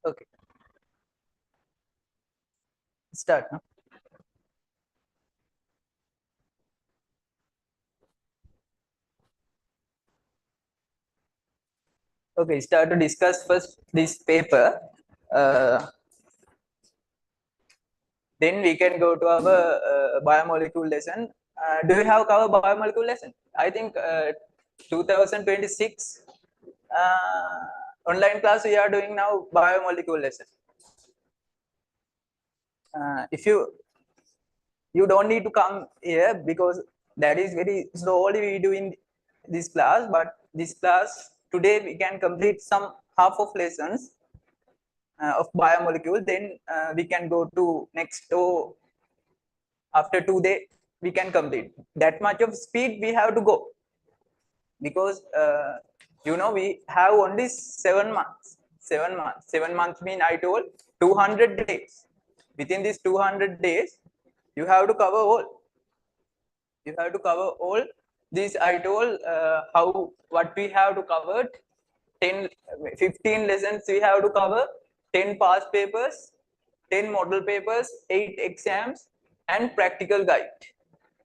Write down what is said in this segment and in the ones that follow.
Okay. Start. No? Okay, start to discuss first this paper. Then we can go to our biomolecule lesson. Do you have cover biomolecule lesson? I think 2026 online class we are doing now biomolecule lesson. If you don't need to come here because that is very slowly we do in this class, but this class today we can complete some half of lessons of biomolecule, then we can go to next. So after 2 days we can complete. That much of speed we have to go because we have only 7 months. 7 months. 7 months mean I told 200 days. Within these 200 days, you have to cover all. You have to cover all these. I told what we have to cover. 10, 15 lessons we have to cover. 10 past papers, 10 model papers, 8 exams, and practical guide.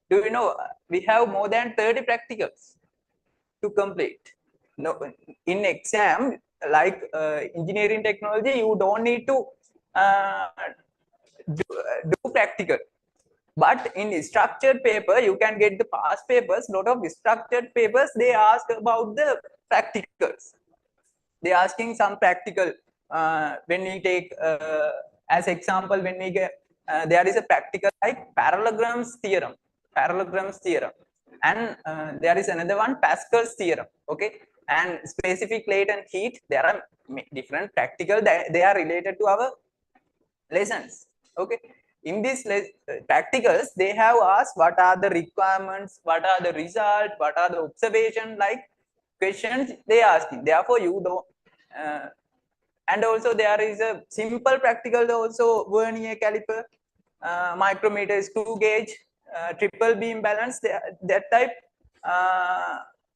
Do you know we have more than 30 practicals to complete? No, in exam like engineering technology, you don't need to do practical. But in structured paper, you can get the past papers. Lot of structured papers they ask about the practicals. They asking some practical. When we take as example, when we get there is a practical like parallelograms theorem, and there is another one Pascal's theorem. Okay, and specific latent heat. There are different practical that they are related to our lessons. Okay, in these practicals they have asked what are the requirements, what are the results, what are the observation like questions they asking. Therefore you don't and also there is a simple practical also, vernier caliper, micrometer, screw gauge, triple beam balance, that type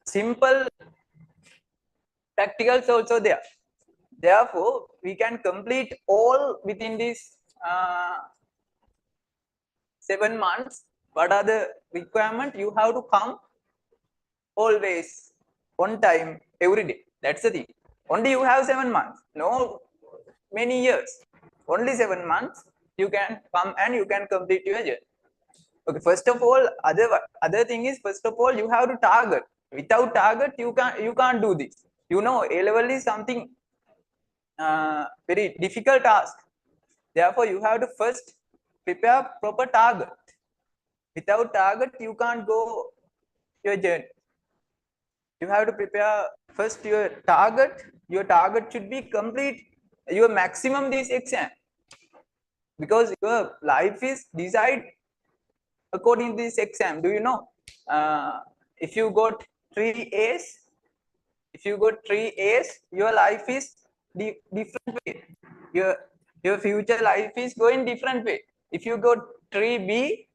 simple practicals also there. Therefore we can complete all within this 7 months. What are the requirement? You have to come always on time every day. That's the thing. Only you have 7 months, no many years. Only 7 months you can come and you can complete your journey. Okay, first of all, other thing is, first of all you have to target. Without target you can't do this. A level is something very difficult task. Therefore you have to first prepare proper target. Without target you can't go your journey. You have to prepare first your target. Your target should be complete your maximum this exam, because your life is decided according to this exam. Do you know if you got 3 A's, your life is different way. Your future life is going different way. If you got 3B,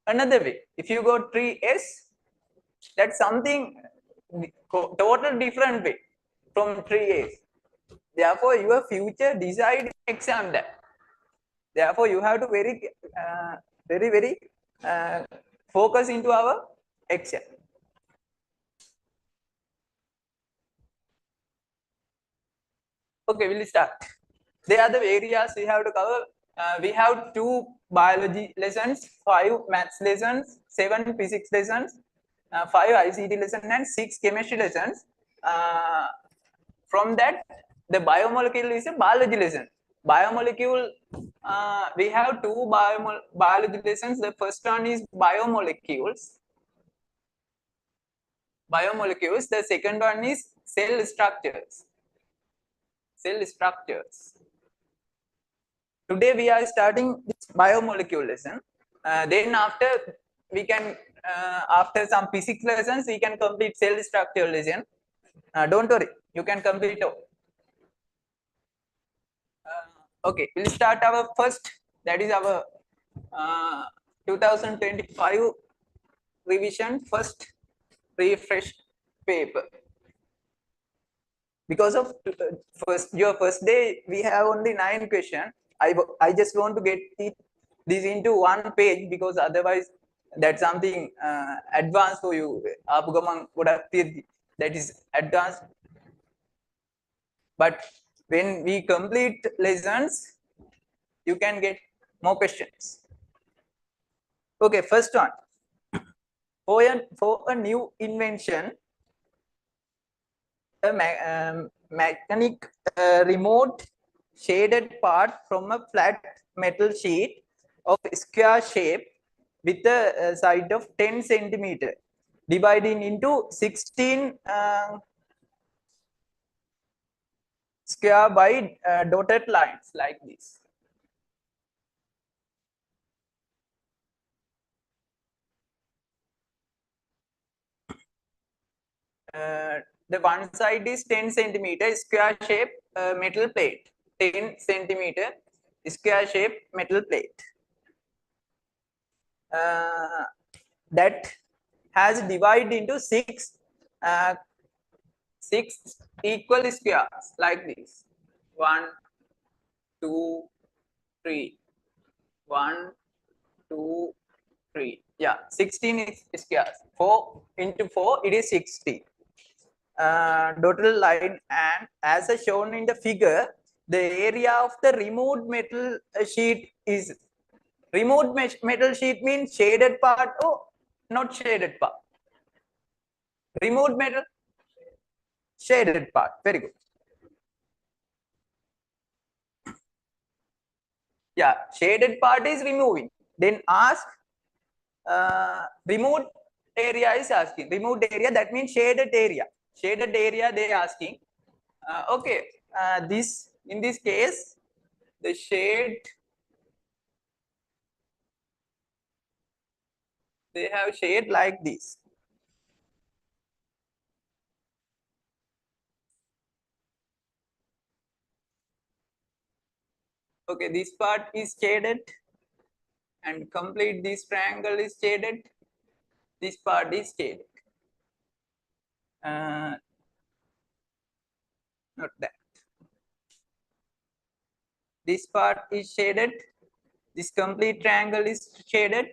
another way. If you got 3S, that's something total different way from 3A's. Therefore your future decide exam that. Therefore you have to very focus into our exam. Okay, we'll start. There are the areas we have to cover. We have 2 biology lessons, 5 maths lessons, 7 physics lessons, 5 ICT lessons, and 6 chemistry lessons. From that, the biomolecule is a biology lesson. Biomolecule, we have 2 biology lessons. The first one is biomolecules. The second one is cell structures. Today we are starting this biomolecule lesson. Then after we can, after some physics lessons, we can complete cell structure lesson. Don't worry, you can complete all. Okay, we'll start our first. That is our 2025 revision first refresh paper. because of your first day we have only 9 questions. I just want to get this into one page because otherwise that's something advanced for you. That is advanced. But when we complete lessons, you can get more questions. Okay, first one. For a new invention, a mechanic remote shaded part from a flat metal sheet of square shape with a side of 10 centimeter, dividing into 16 square by dotted lines like this. The one side is 10 centimeter square shape metal plate, 10 centimeter square shape metal plate. That has divided into six equal squares like this. 1, 2, 3. 1, 2, 3. Yeah, 16 is squares. 4 into 4, it is 60. Dotted line, and as shown in the figure, the area of the removed metal sheet is removed metal sheet means shaded part or not shaded part. Removed metal shaded part. Very good. Yeah, shaded part is removing. Then ask removed area is asking. Removed area, that means shaded area. Shaded area they asking. Okay, this in this case the shade they have shade like this. Okay, this part is shaded and complete this triangle is shaded. This part is shaded. Not that. This part is shaded. This complete triangle is shaded.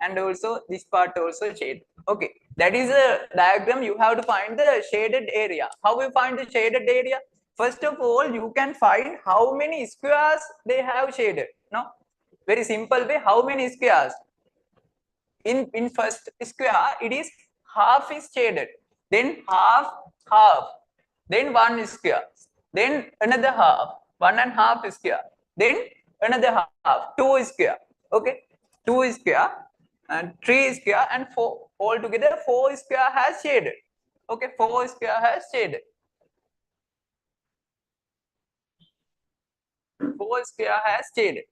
And also this part also shaded. Okay, that is a diagram. You have to find the shaded area. How we find the shaded area? First of all, you can find how many squares they have shaded. No, very simple way. How many squares? In first square, it is half is shaded. Then half, then one square. Then another half, 1.5 square. Then another half, 2 square. Okay, 2 square and 3 square and 4. Altogether 4 square has shaded. Okay, 4 square has shaded. 4 square has shaded.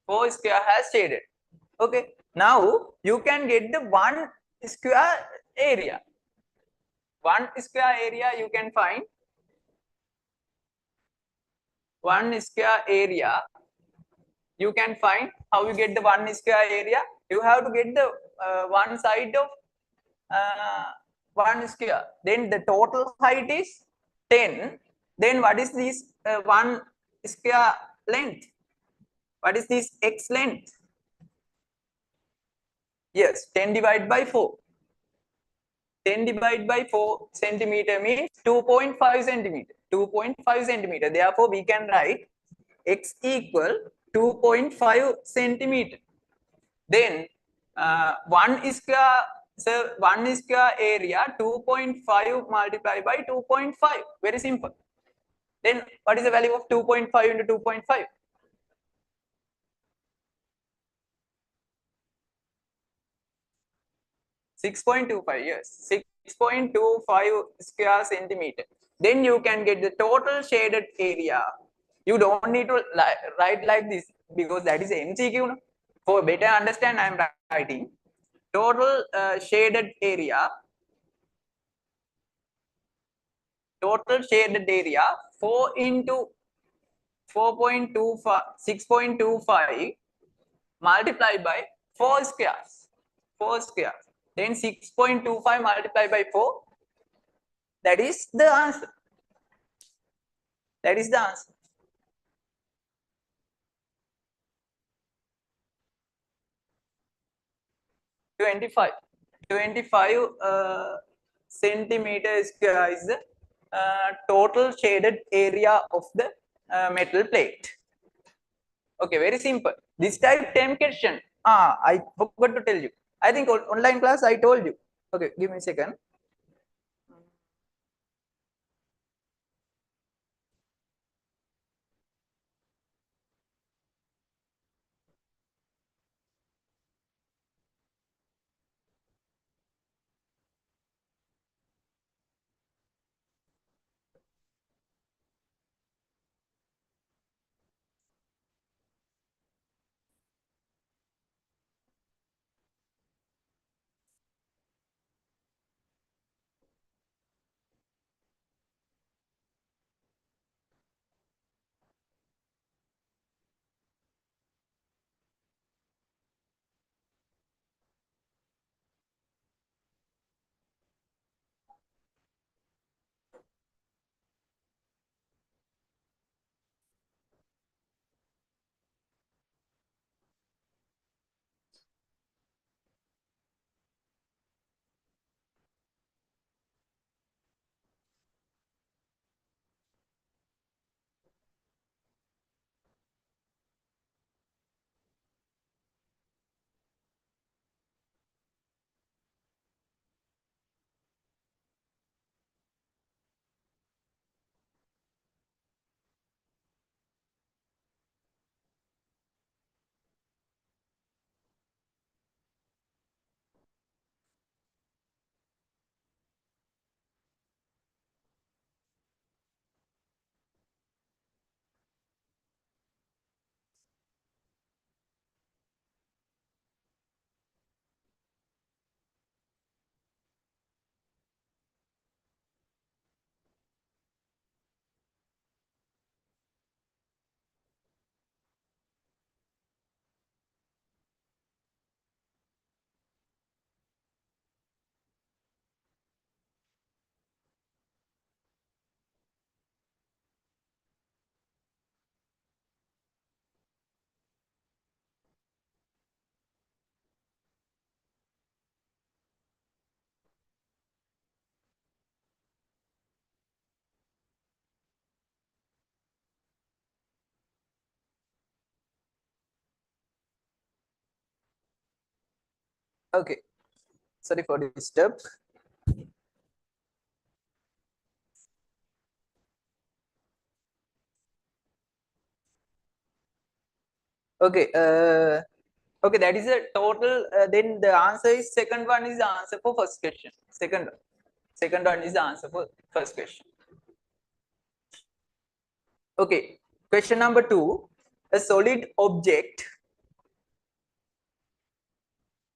Four square has shaded. Okay, now you can get the 1 square area. 1 square area you can find. 1 square area you can find. How you get the 1 square area? You have to get the one side of 1 square. Then the total height is 10. Then what is this 1 square length? What is this x length? Yes, 10 divided by 4. 10 divided by 4 centimeter means 2.5 centimeter. 2.5 centimeter. Therefore, we can write x equal 2.5 centimeter. Then 1 square, so 1 square area 2.5 multiplied by 2.5. Very simple. Then what is the value of 2.5 into 2.5? 6.25, yes, 6.25 square centimeter. Then you can get the total shaded area. You don't need to write like this because that is MCQ. No? For better understand, I am writing total shaded area. Total shaded area 4 into 4.25, 6.25 multiplied by 4 squares. 4 squares. Then 6.25 multiplied by 4. That is the answer. That is the answer. 25. 25 centimeter square is the total shaded area of the metal plate. Okay, very simple. This type 10 question. I forgot to tell you. I think online class I told you. Okay, give me a second. Okay, sorry for the disturb. Okay, okay, that is a total. Then the answer is second one is the answer for first question. Second one is the answer for first question. Okay, question number 2. A solid object.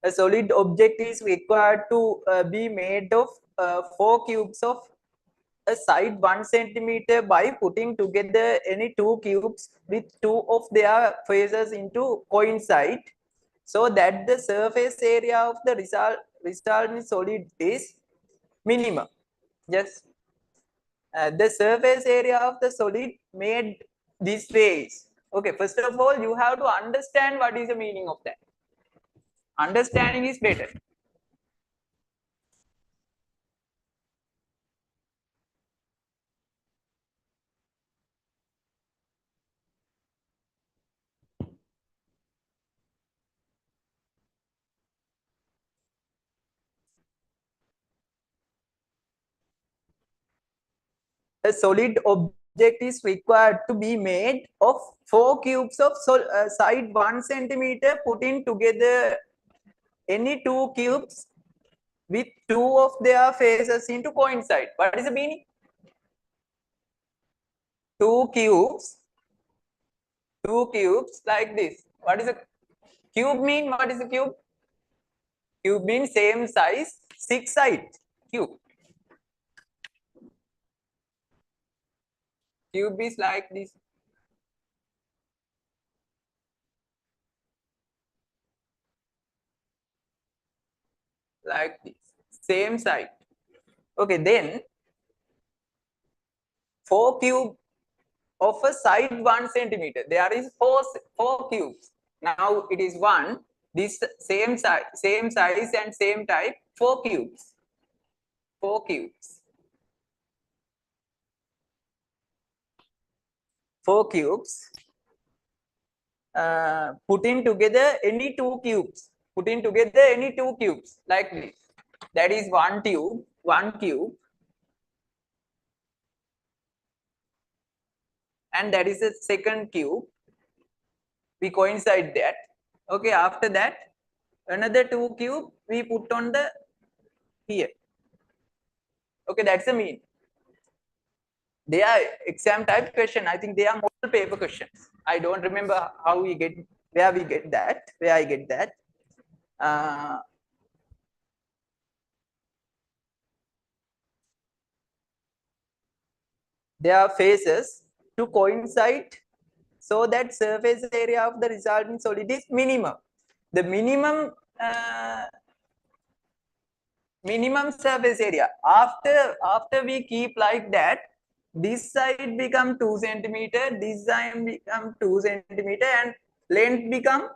A solid object is required to be made of 4 cubes of a side 1 centimeter by putting together any 2 cubes with 2 of their faces into coincide, so that the surface area of the resulting solid is minimum. Just the surface area of the solid made this way is. Okay, first of all, you have to understand what is the meaning of that. Understanding is better. A solid object is required to be made of 4 cubes of side 1 centimeter putting together any 2 cubes with 2 of their faces into coincide. What is the meaning? 2 cubes, 2 cubes like this. What is a cube mean? What is a cube? Cube means same size, 6 sides. Cube. Cube is like this. like this, same side. Okay, then 4 cube of a side 1 centimeter. There is four cubes. Now it is 1. This same size and same type. 4 cubes. 4 cubes. 4 cubes. Putting together any 2 cubes. Putting together any 2 cubes like this. That is 1 cube. 1 cube. And that is the second cube. We coincide that. Okay, after that another 2 cube we put on the here. Okay, that's the mean. They are exam type question. I think they are model paper questions. I don't remember how we get, where we get that, where I get that. There are phases to coincide so that surface area of the resulting solid is minimum. The minimum surface area. After we keep like that, this side become 2 centimeter, this side become 2 centimeter, and length become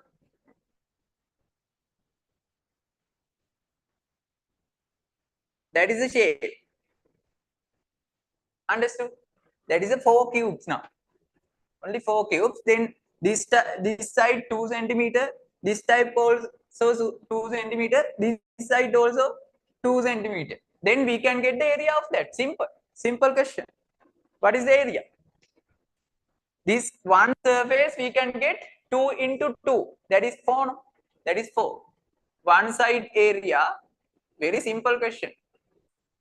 that is the shape. Understood? That is a 4 cubes now. Only 4 cubes. Then this side 2 centimeter, this type also 2 centimeter, this side also 2 centimeter. Then we can get the area of that. Simple question. What is the area? This one surface we can get 2 into 2. That is 4. No? That is 4. One side area. Very simple question.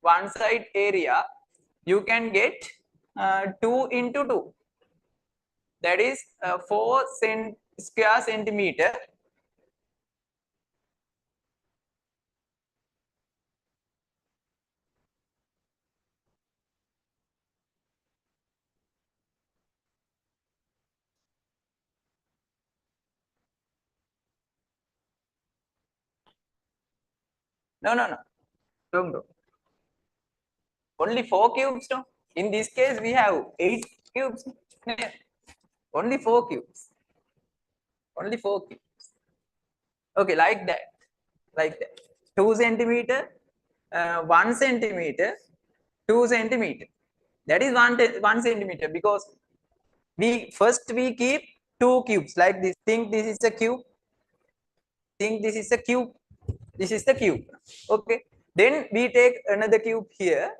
One side area you can get 2 into 2. That is 4 square centimeter. No. Don't do. Only 4 cubes. No. In this case, we have 8 cubes. Only 4 cubes. Only 4 cubes. Okay, like that. Like that. 2 centimeter, 1 centimeter, 2 centimeter. That is 1 centimeter, because we keep 2 cubes like this. Think this is a cube. Think this is a cube. This is the cube. Okay. Then we take another cube here,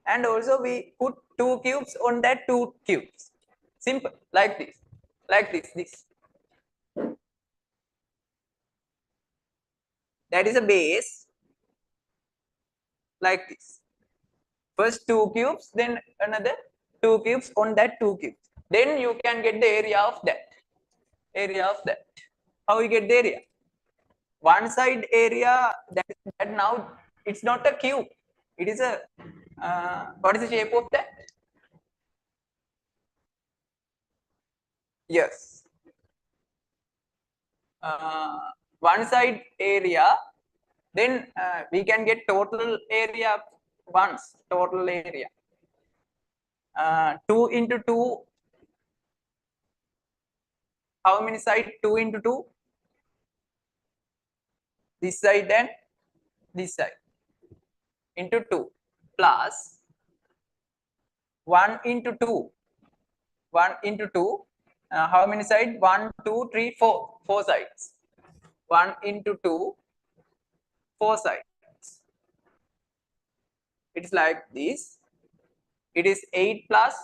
and also we put 2 cubes on that 2 cubes. Simple. Like this. Like this. That is a base. Like this. First 2 cubes, then another 2 cubes on that 2 cubes. Then you can get the area of that. Area of that. How we get the area? One side area, that now it's not a cube. It is a what is the shape of that? Yes. One side area, then we can get total area once. Total area 2 into 2. How many side? 2 into 2. This side and this side into 2 plus 1 into 2. 1 into 2. How many sides? 1, 2, 3, 4. 4 sides. 1 into 2. 4 sides. It's like this. It is 8 plus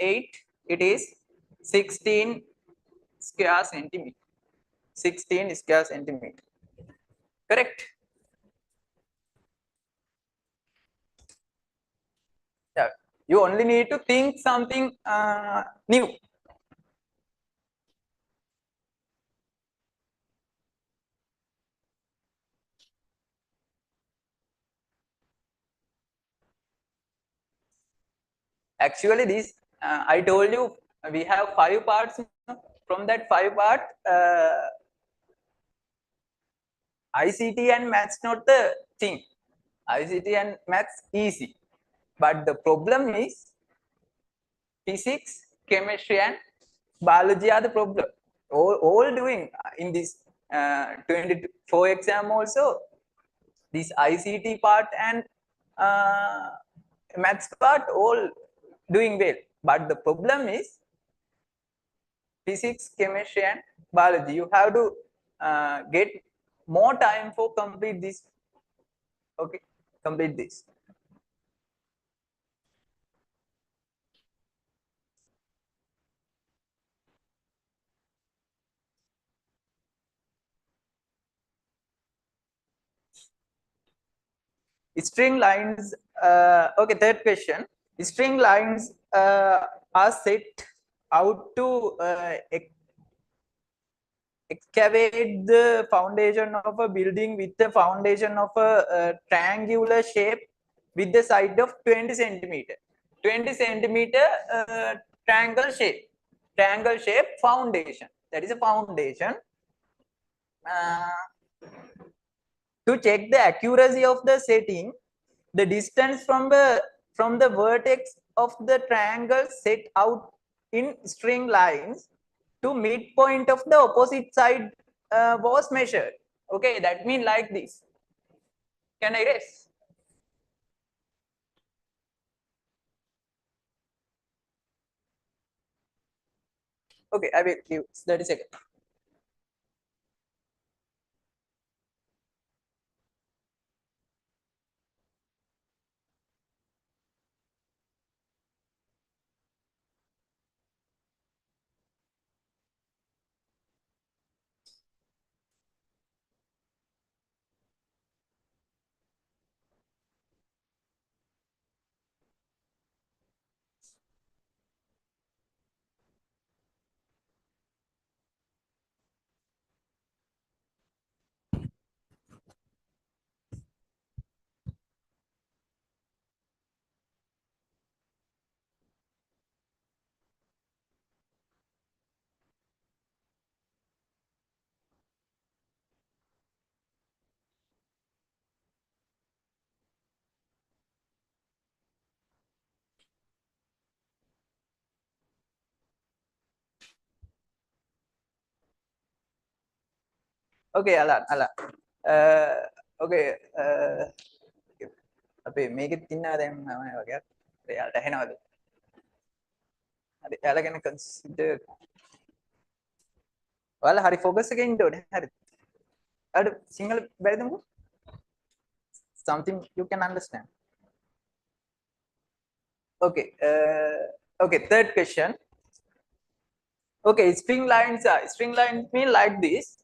8. It is 16 square centimeter. 16 square centimeter. Correct? Yeah. You only need to think something new. Actually, this I told you we have 5 parts. From that 5 part, ICT and maths not the thing. ICT and maths easy, but the problem is physics, chemistry, and biology are the problem. All doing in this 24 exam also. This ICT part and maths part all doing well, but the problem is physics, chemistry, and biology. You have to get more time for complete this. Okay, complete this. String lines. Okay, third question. String lines are set out to excavate the foundation of a building with the foundation of a triangular shape with the side of 20 centimeter. 20 centimeter triangle shape foundation. That is a foundation. To check the accuracy of the setting, the distance from the vertex of the triangle set out in string lines to midpoint of the opposite side was measured. Okay, that means like this. Can I erase? Okay, I will give 30 seconds. Okay, Alan. Okay. අපි මේකෙත් ඉන්නවා දැන් මම වගේ. එයාලට ඇහෙනවද? හරි. එයාලා ගැන කන්සිඩර් ඔයාලා හරි ෆෝකස් එකේ ඉන්න ඕනේ. හරි. අර සිංහල බැරිද මොකද? Something you can understand. Okay. Okay, third question. Okay, string lines mean like this.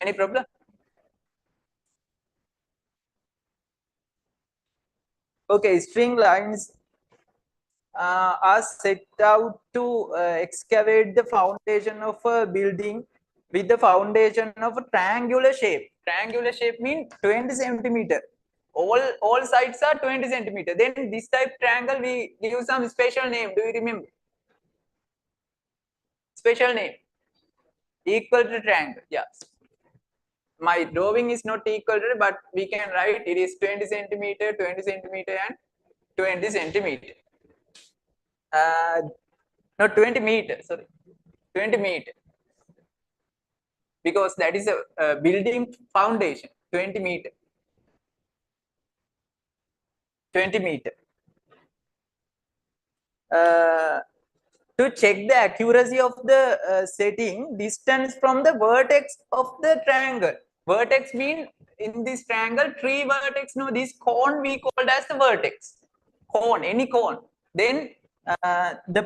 Any problem? Okay, string lines are set out to excavate the foundation of a building with the foundation of a triangular shape. Triangular shape means 20 centimeter. All sides are 20 centimeter. Then this type triangle we give some special name. Do you remember? Special name. Equal to triangle. Yes. My drawing is not equal to, but we can write it is 20 centimeter, 20 centimeter, and 20 centimeter. No, 20 meter. Sorry, 20 meter. Because that is a building foundation. 20 meter. 20 meter. To check the accuracy of the setting, distance from the vertex of the triangle. Vertex mean in this triangle, three vertex. No, this cone we called as the vertex. Cone, any cone. Then the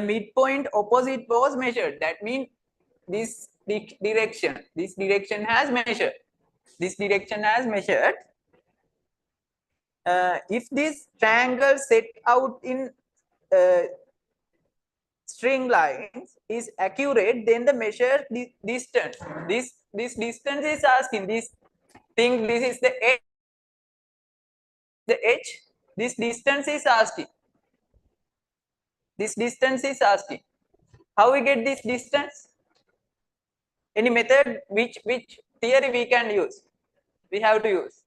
midpoint opposite was measured. That means this direction. This direction has measured. This direction has measured. If this triangle set out in string lines is accurate, then the measure distance. This distance is asking this thing. This is the edge. The edge. This distance is asking. This distance is asking. How we get this distance? Any method? Which theory we can use? We have to use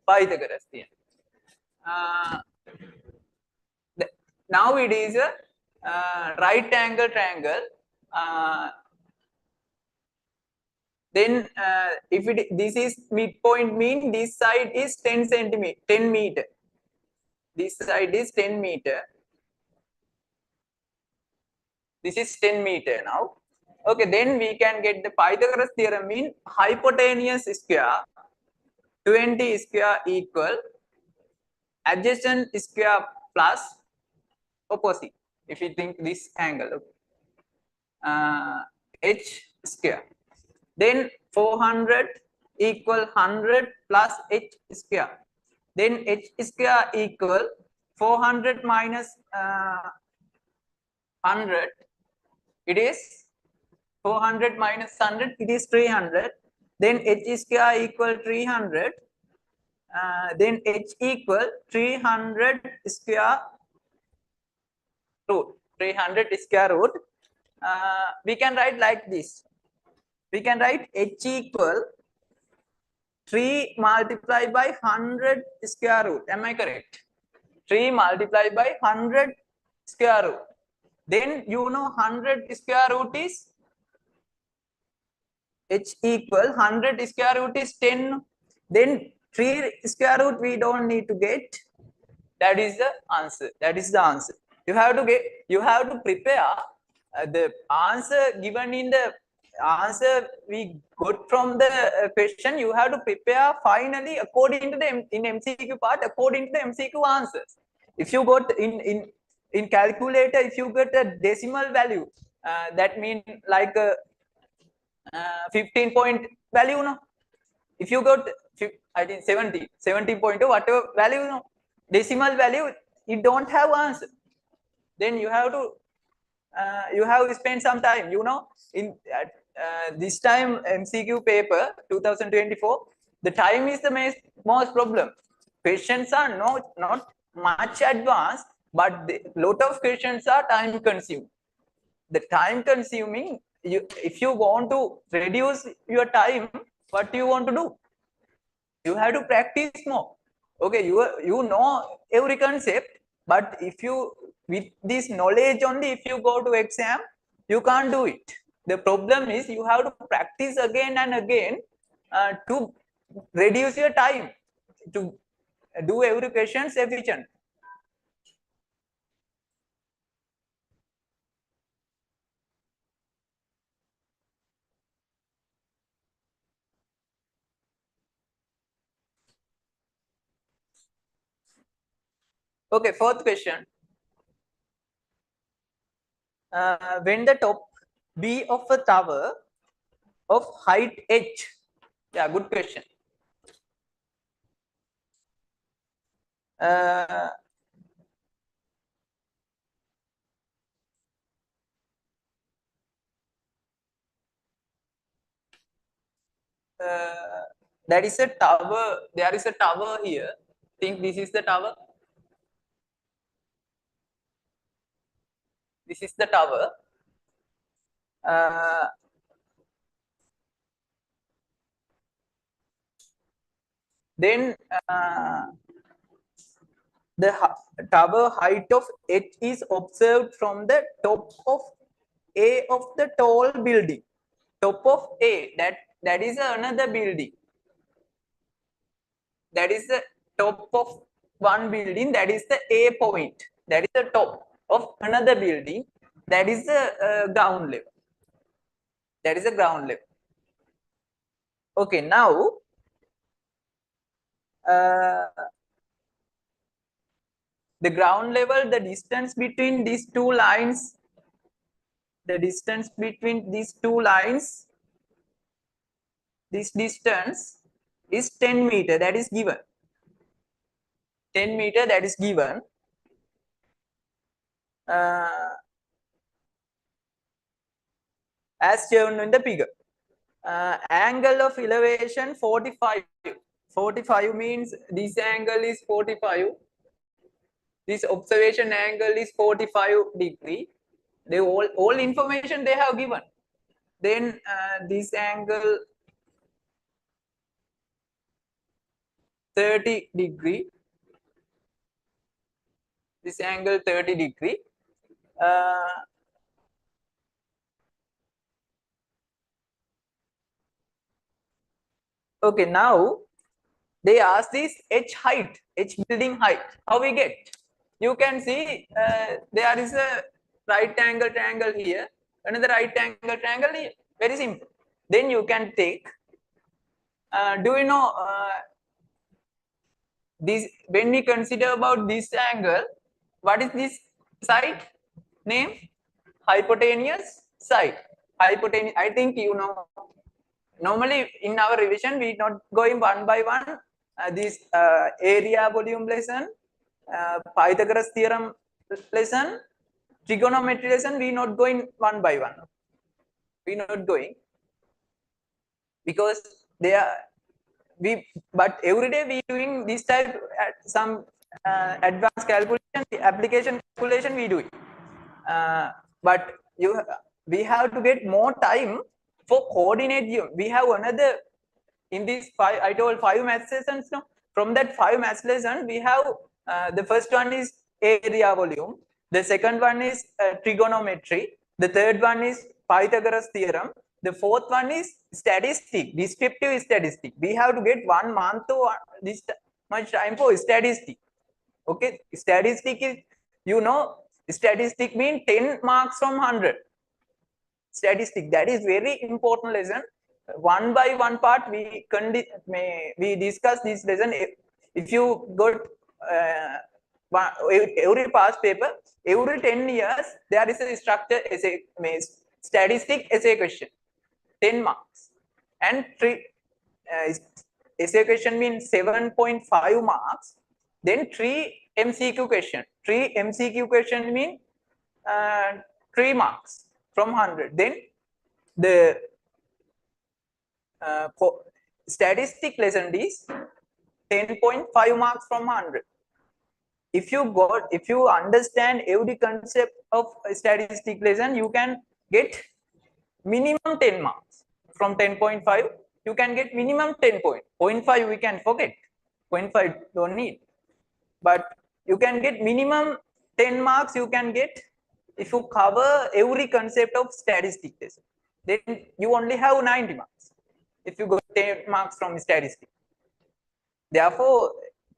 Pythagoras theorem. Now it is a right angle triangle. Then if this is midpoint, mean this side is 10 centimeter, 10 meter. This side is 10 meter. This is 10 meter now. Okay, then we can get the Pythagoras theorem, mean hypotenuse square 20 square equal adjacent square plus opposite. If you think this angle, h square, then 400 equal 100 plus h square, then h square equal 400 minus 100, it is 400 minus 100, it is 300, then h square equal 300, then h equal 300 square root, 300 square root. We can write like this. We can write h equal 3 multiplied by 100 square root. Am I correct? 3 multiplied by 100 square root. Then you know 100 square root is h equal 100 square root is 10. Then 3 square root we don't need to get. That is the answer. That is the answer. You have to get. You have to prepare the answer given in the answer we got from the question. You have to prepare finally according to the in MCQ part, according to the MCQ answers. If you got in calculator, if you get a decimal value, that means like 15 point value, no? If you got I think 70 point whatever value, no? Decimal value, you don't have answer. Then you have to spend some time, you know, in this time MCQ paper 2024, the time is the most problem. Questions are not much advanced, but the lot of questions are time consuming. The time consuming, if you want to reduce your time, what do you want to do? You have to practice more. Okay, you know every concept, but if you with this knowledge only, if you go to exam, you can't do it. The problem is you have to practice again and again to reduce your time, to do every question efficient. Okay, fourth question. When the top B of a tower of height h, yeah, good question. That is a tower. There is a tower here. Think this is the tower. This is the tower. Then the tower height of h is observed from the top of A of the tall building. Top of A, that is another building. That is the top of one building. That is the A point. That is the top of another building. That is the ground level. That is the ground level. Okay, now the ground level, the distance between these two lines, the distance between these two lines, this distance is 10 meter. That is given. 10 meter, that is given. as shown in the figure. Angle of elevation 45. 45 means this angle is 45. This observation angle is 45 degree. They all information they have given. Then this angle 30 degree. This angle 30 degree. Okay, now they ask this H height, H building height. How we get? You can see there is a right angle triangle here, another right angle triangle here. Very simple. Then you can take. Do you know this? When we consider about this angle, what is this side name? Hypotenuse side. Hypotenuse. I think you know. Normally in our revision we not going one by one. This area volume lesson, Pythagoras theorem lesson, trigonometry lesson, we not going one by one. We not going because they are but every day we doing this type some advanced calculation, application calculation we do it. But we have to get more time for coordinate. We have another in these 5. I told 5 math lessons. No, from that 5 math lesson, we have the first one is area volume. The second one is trigonometry. The third one is Pythagoras theorem. The fourth one is statistic, descriptive statistic. We have to get 1 month to this much time for statistic. Okay, statistic is, you know, statistic means 10 marks from 100. Statistic, that is very important lesson. One by one part we discuss this lesson. If you got every past paper, every 10 years there is a structure essay, statistic essay question, 10 marks, and essay question means 7.5 marks. Then 3 MCQ question. 3 MCQ question mean 3 marks from 100. Then the statistic lesson is 10.5 marks from 100. If you understand every concept of a statistic lesson, you can get minimum 10 marks from 10.5. You can get minimum 10 point. 0.5 we can forget. 0.5 don't need. But you can get minimum 10 marks. You can get if you cover every concept of statistics lesson. Then you only have 90 marks if you got 10 marks from statistics. Therefore,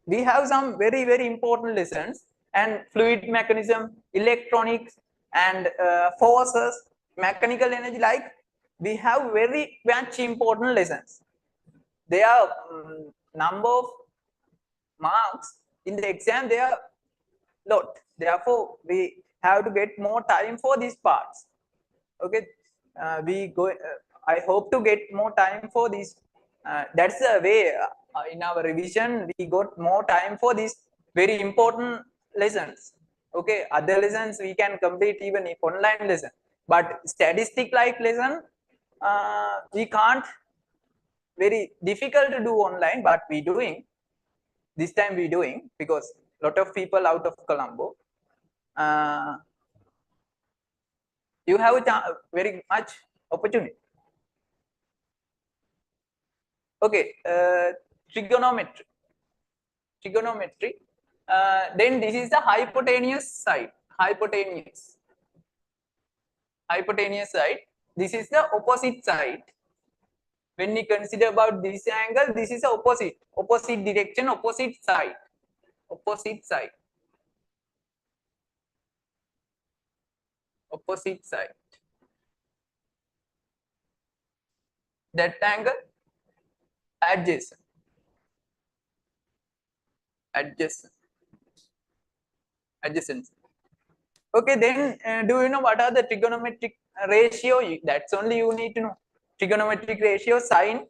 we have some very important lessons, and fluid mechanism, electronics, and forces, mechanical energy. Like we have very much important lessons. There are number of marks in the exam. They are lot. Therefore, we have to get more time for these parts. Okay, I hope to get more time for this. That's the way in our revision we got more time for these very important lessons. Okay, other lessons we can complete even if online lesson, but statistic like lesson we can't. Very difficult to do online, but we doing this time. We doing because lot of people out of Colombo. You have very much opportunity. Okay, trigonometry. Then this is the hypotenuse side. Hypotenuse side. This is the opposite side. When we consider about this angle, this is the opposite direction, opposite side. Opposite side. That angle adjacent. Okay, then do you know what are the trigonometric ratio? That's only you need to know. Trigonometric ratio, sine.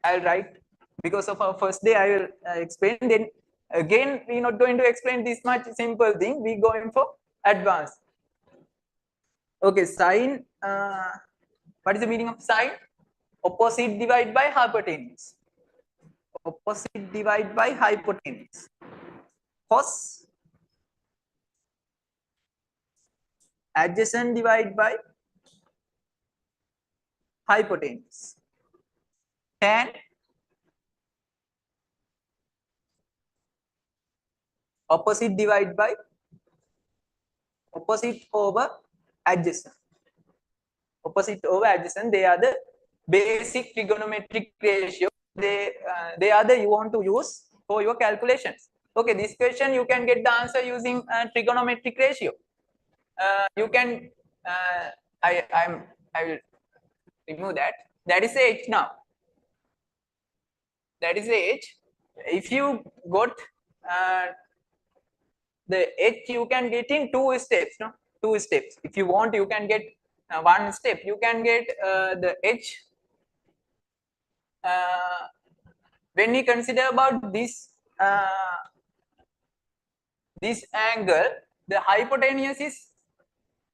I'll write because of our first day. I will explain. Then again, we're not going to explain this much simple thing. We're going for advanced. Okay, sine What is the meaning of sine? Opposite divided by hypotenuse. Opposite divided by hypotenuse. Cos adjacent divided by hypotenuse. Tan opposite divided by opposite over adjacent. Opposite over adjacent, they are the basic trigonometric ratio. They are the you want to use for your calculations. Okay, this question you can get the answer using trigonometric ratio. You can I will remove that. That is h now. That is h. If you got the h, you can get in two steps. No, two steps. If you want, you can get one step. You can get the h when we consider about this angle. The hypotenuse is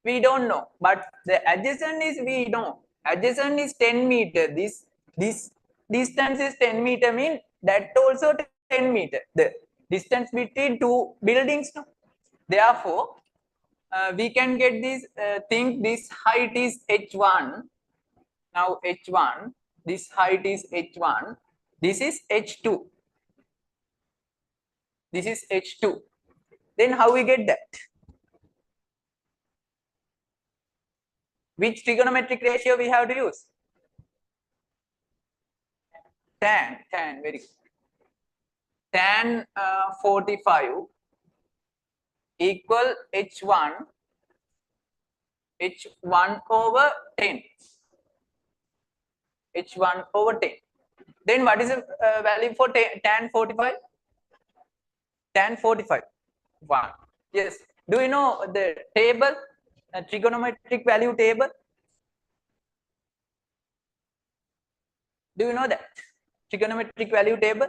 we don't know, but the adjacent is we know. Adjacent is 10 meter. This distance is 10 meter, mean that also 10 meter. The distance between two buildings. No? Therefore, we can get this. Think this height is h1. Now h1. This height is h1. This is h2. This is h2. Then how we get that? Which trigonometric ratio we have to use? Tan, very good. Tan 45 equal h1 over 10. h1 over 10. Then what is the value for tan 45? Tan 45, 1. Yes. Do you know the table, trigonometric value table? Do you know that? Trigonometric value table.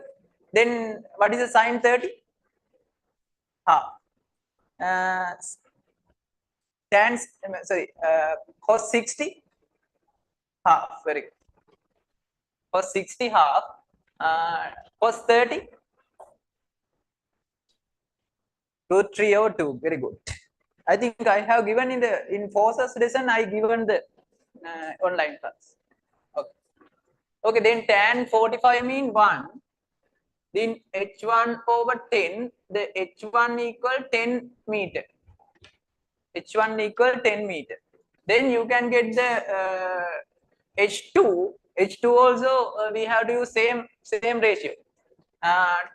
Then what is the sine 30? Half. Tan, cos 60? Half. Very good. Cos 60 half. Cos 30? Root 3 over 2. Very good. I think I have given in forces lesson, I given the online class. Okay. Okay, then tan 45 mean 1. Then h1 over 10, the h1 equal 10 meter. h1 equal 10 meter. Then you can get the h2. h2 also we have to use same ratio.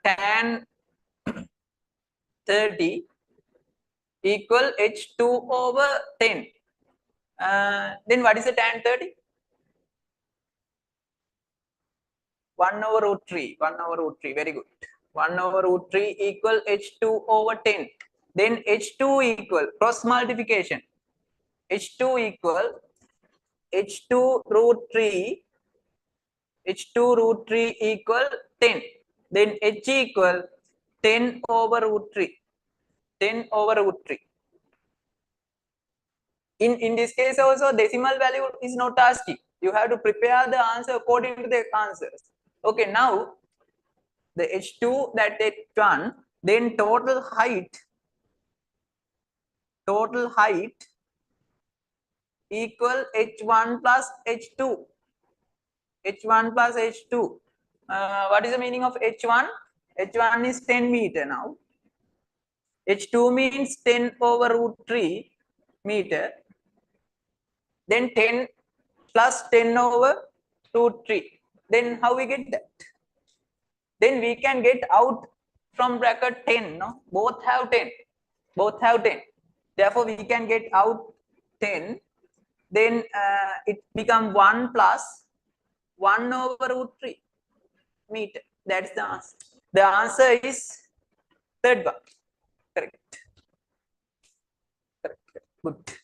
Tan 30 equal h2 over 10. Then what is the tan 30? 1 over root 3. 1 over root 3. Very good. 1 over root 3 equal h2 over 10. Then h2 equal cross multiplication. h2 equal h2 root 3. h2 root 3 equal 10. Then h equal 10 over root 3. 10 over root 3. In this case also decimal value is not asking. You have to prepare the answer according to the answers. Okay, now the h2 that h1, then total height equal h1 plus h2. h1 plus h2. What is the meaning of h1? h1 is 10 meter now. h2 means 10 over root 3 meter. Then 10 plus 10 over root 3. Then how we get that? Then we can get out from bracket 10. No, both have 10. Both have 10. Therefore, we can get out 10. Then it become 1 plus 1 over root 3 meter. That's the answer. The answer is third one. Correct. Correct. Good.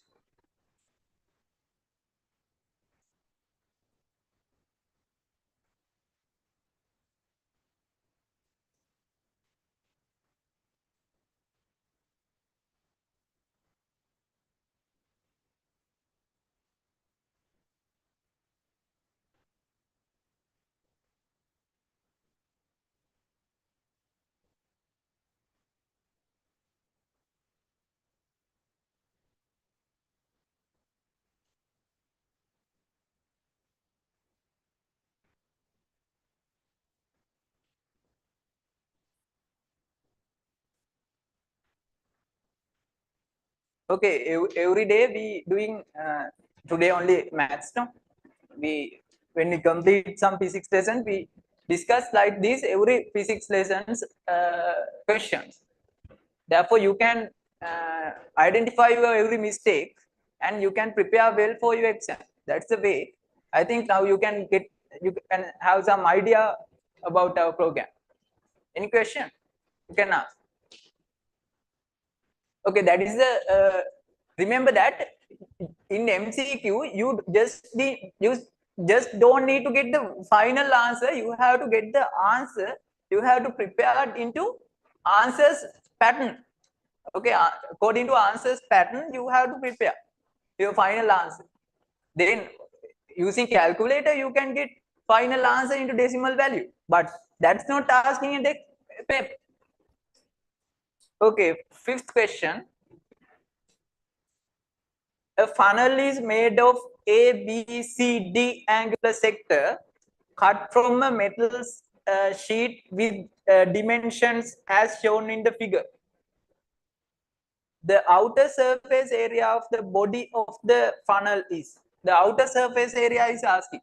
Okay, every day we doing today only maths, no? We when we complete some physics lesson, we discuss like this every physics lessons questions. Therefore you can identify your every mistake and you can prepare well for your exam. That's the way. I think now you can have some idea about our program. Any question you can ask? Okay, that is the remember that in MCQ you just don't need to get the final answer. You have to get the answer. You have to prepare it into answers pattern. Okay, according to answers pattern, you have to prepare your final answer. Then using calculator, you can get final answer into decimal value. But that's not asking in the paper. Okay, fifth question. A funnel is made of A, B, C, D angular sector cut from a metal sheet with dimensions as shown in the figure. The outer surface area of the body of the funnel is. The outer surface area is asking.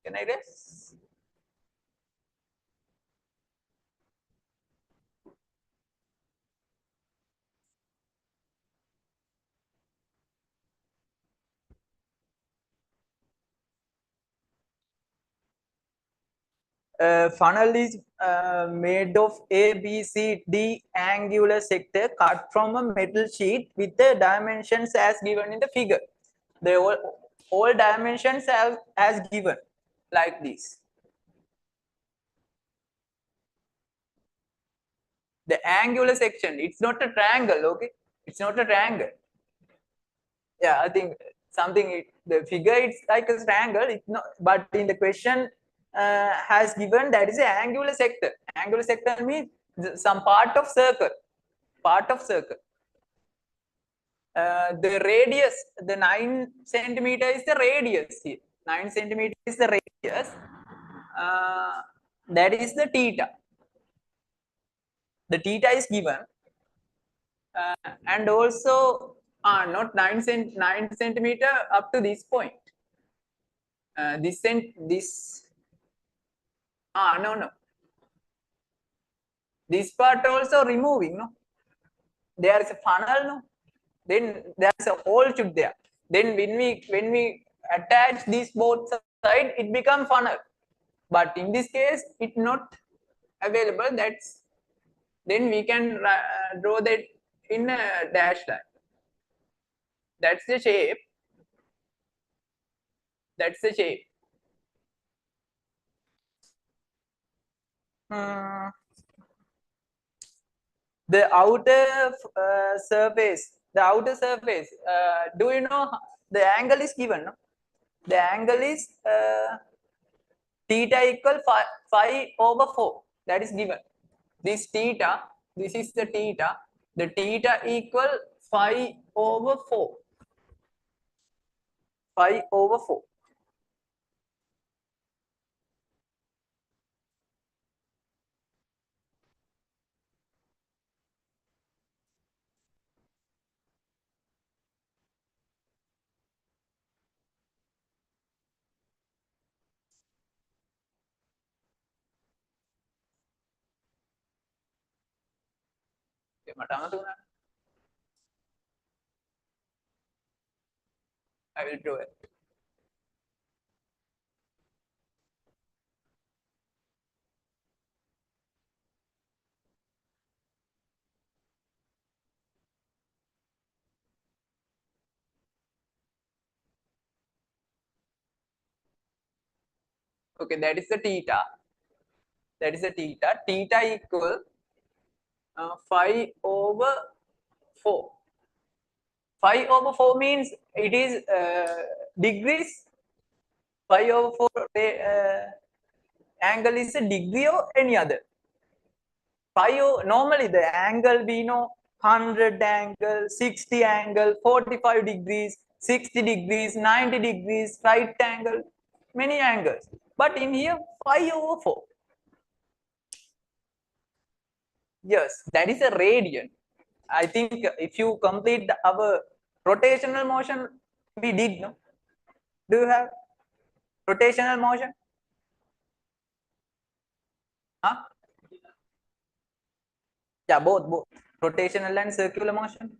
Can I guess? Funnel is made of A, B, C, D angular sector cut from a metal sheet with the dimensions as given in the figure. The all dimensions as given like this. The angular section, it's not a triangle, okay? It's not a triangle. Yeah, I think something, the figure it's like a triangle, it's not, but in the question has given that is an angular sector. Angular sector means some part of circle. Part of circle. The radius, the 9 centimeter is the radius here. 9 centimeter is the radius. That is the theta. The theta is given. And also not 9 centimeter up to this point. This no. This part also removing, no? There is a funnel, no? Then there's a hole tube there. Then when we attach these both side, it becomes funnel. But in this case, it's not available. That's then we can draw that in a dash line. That's the shape. That's the shape. The outer surface, do you know the angle is given, no? The angle is theta equal 5 over 4, that is given. This theta, this is the theta equal 5 over 4, 5 over 4. I will draw it. Okay, that is the theta. That is the theta. Theta equal 5 over 4. 5 over 4 means it is degrees. 5 over 4 angle is a degree or any other. 5 normally the angle we know 100 angle, 60 angle, 45 degrees, 60 degrees, 90 degrees, right angle, many angles. But in here, 5 over 4. Yes, that is a radian. I think if you complete our rotational motion, we did, no? Do you have rotational motion? Huh? Yeah, both. Rotational and circular motion.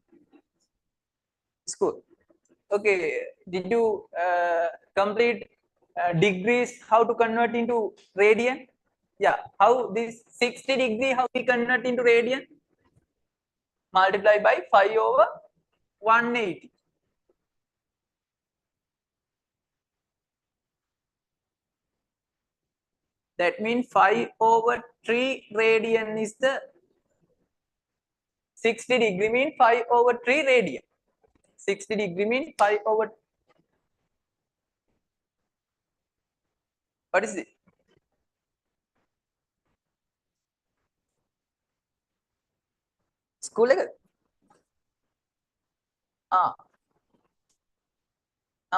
School. Okay, did you complete degrees, how to convert into radian? Yeah, how this 60 degree, how we convert into radian? Multiply by 5 over 180. That means 5 over 3 radian is the 60 degree mean 5 over 3 radian. 60 degree mean 5 over, what is it? School එක?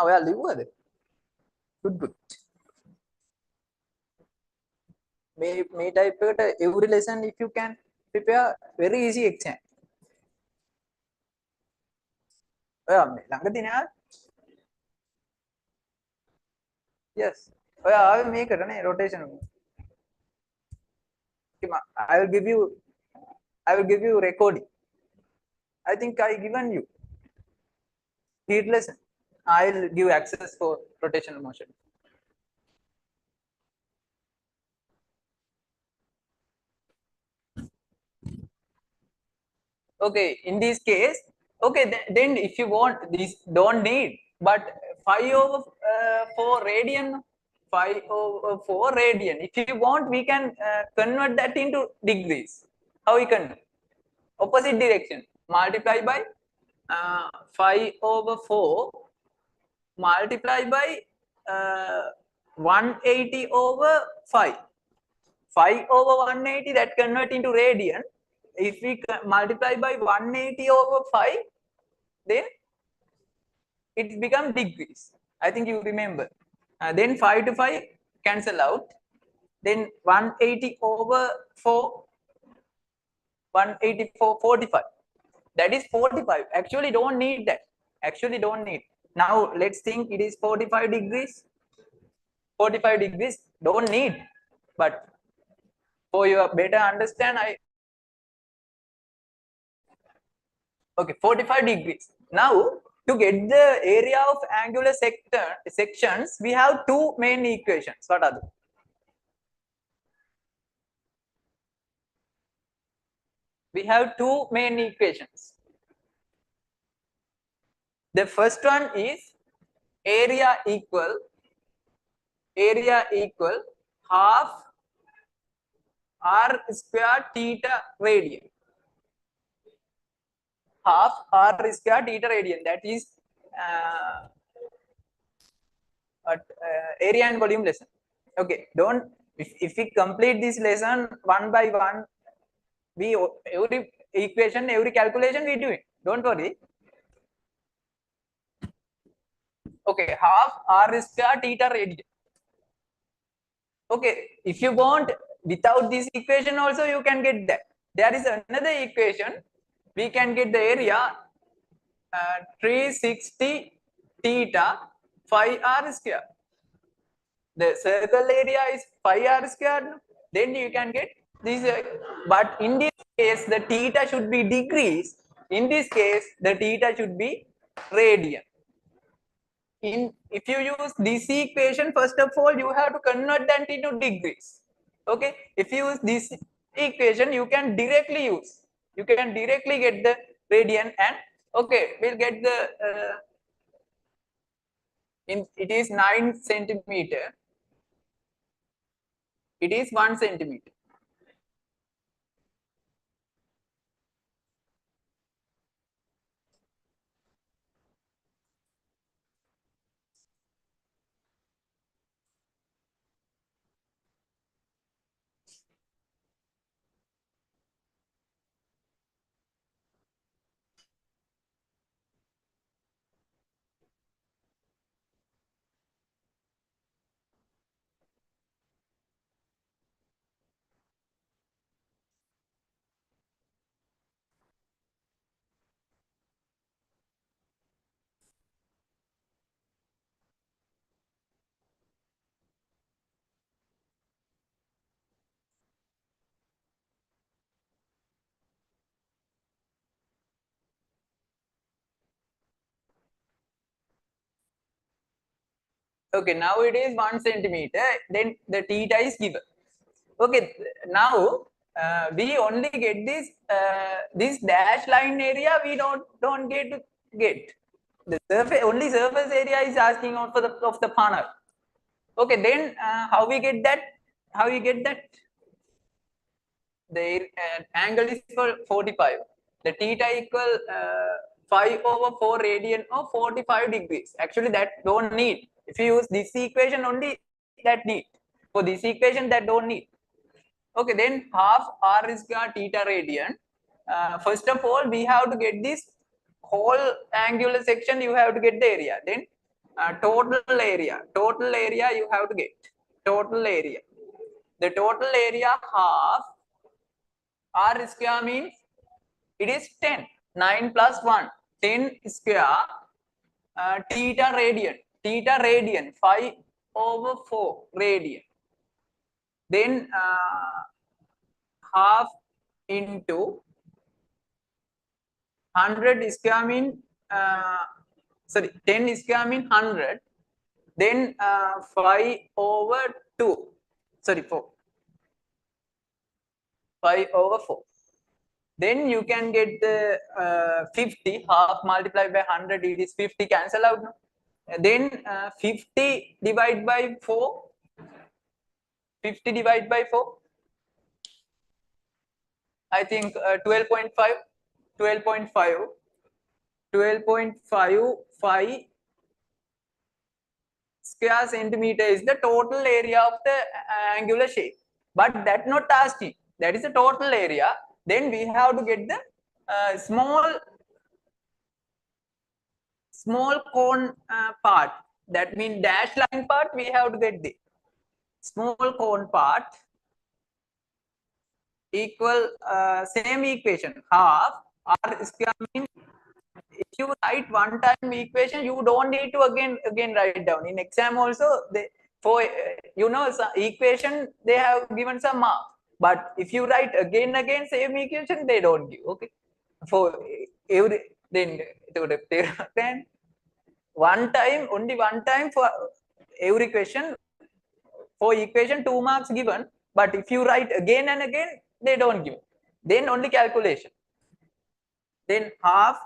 ඔයා ලිව්වද? Good. May type every lesson if you can prepare very easy exam. ඔයා මේ ළඟදී නෑ? Yes. ඔයා ආවේ මේකට නේ rotation. I will give you recording. I think I given you heat lesson. I will give access for rotational motion. Okay, in this case, okay, then if you want this, don't need, but 5 over 4 radian, 5 over 4 radian. If you want, we can convert that into degrees. How we can? Opposite direction. Multiply by 5 over 4 multiply by 180 over 5. 5 over 180 that convert into radian. If we multiply by 180 over 5, then it becomes degrees. I think you remember. Then 5 to 5 cancel out. Then 180 over 4, 184, 45. That is 45. Actually, don't need that. Actually, don't need. Now, let's think it is 45 degrees. 45 degrees, don't need. But for your better understand, okay, 45 degrees. Now, to get the area of angular sections, we have two main equations. What are they? We have two main equations. The first one is area equal half r square theta radian. Half r square theta radian. That is area and volume lesson. Okay, don't, if we complete this lesson one by one, we every equation, every calculation we do it. Don't worry. Okay, half r square theta radian. Okay, if you want without this equation also you can get that. There is another equation. We can get the area 360 theta 5r square. The circle area is 5r square. Then you can get this. But in this case, the theta should be degrees. In this case, the theta should be radian. If you use this equation, first of all, you have to convert that into degrees. Okay. If you use this equation, you can directly use. You can directly get the radian, and okay, we'll get the it is 9 centimeter. It is 1 centimeter. Okay, now it is 1 centimeter. Then the theta is given. Okay, now we only get this dash line area. We don't get the surface. Only surface area is asking out for the of the funnel. Okay, then how we get that? How you get that? The angle is for 45. The theta equal 5/4 radian of 45 degrees. Actually, that don't need. If you use this equation only, that need. For this equation, that don't need. Okay, then half r is theta radian. First of all, we have to get this whole angular section. You have to get the area. Then total area. Total area you have to get. Total area. The total area half r square means it is 10. 9 plus 1. 10 square theta radian. Theta radian 5/4 radian. Then half into 100 square mean sorry 10 square mean 100, then 5/2, sorry 4, 5/4. Then you can get the 50, half multiplied by 100, it is 50, cancel out. Then 50 divided by 4, 50 divided by 4, I think 12.5, 12.5, 12.55 square centimeter is the total area of the angular shape. But that not asking. That is the total area. Then we have to get the small cone part. That means dash line part. We have to get the small cone part equal same equation, half r square mean. If you write one time equation, you don't need to again write down. In exam also, they for equation they have given some mark. But if you write again same equation, they don't give. Okay, for every then only one time for every question. For equation 2 marks given, but if you write again and again, they don't give. Then only calculation. Then half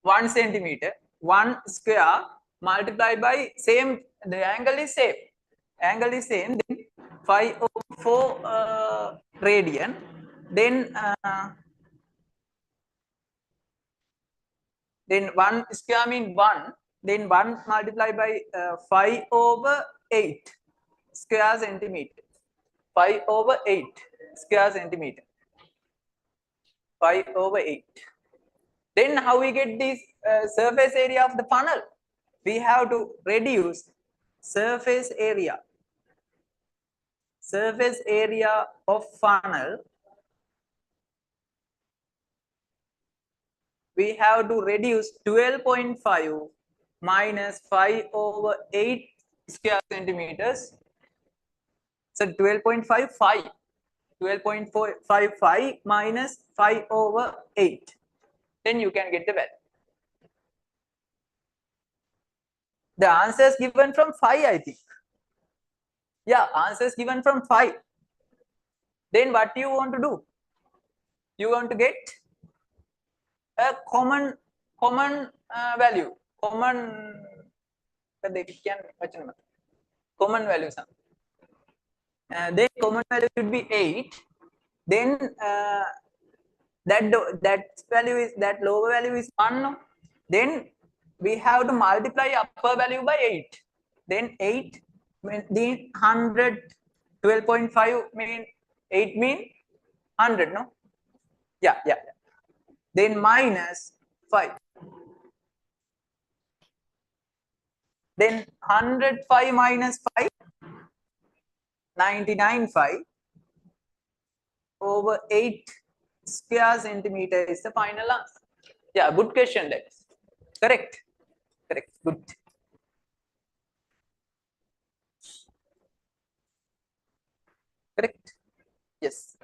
1 centimeter, 1 square multiplied by same, the angle is same. Angle is same, then 5/4 radian. Then 1 square mean 1. Then 1 multiplied by 5/8 square centimeter. 5/8 square centimeter. 5/8. Then how we get this surface area of the funnel? We have to reduce surface area. Surface area of funnel. We have to reduce 12.5 minus 5/8 square centimeters. So 12.55. 12.455 minus 5/8. Then you can get the value. The answer is given from 5, I think. Yeah, answer is given from 5. Then what you want to do? You want to get a common value. Common value. Then common value should be 8. Then that value is, that lower value is 1. Then we have to multiply upper value by 8. Then 8 mean the 100. 12.5 mean 8 mean 100, no? Yeah. Then minus 5. Then 105 minus 5, 99.5 over 8 square centimeter is the final answer. Yeah, good question. That is correct. Good. Correct. Yes.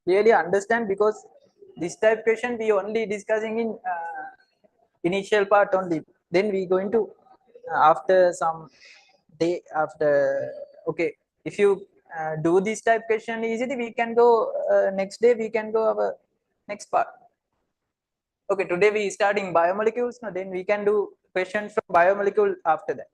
clearly understand, because this type question we only discussing in initial part only. Then we going to after some day after. Okay, if you do this type question easily, we can go next day. We can go our next part. Okay, today we starting biomolecules. No, then we can do questions from biomolecule after that.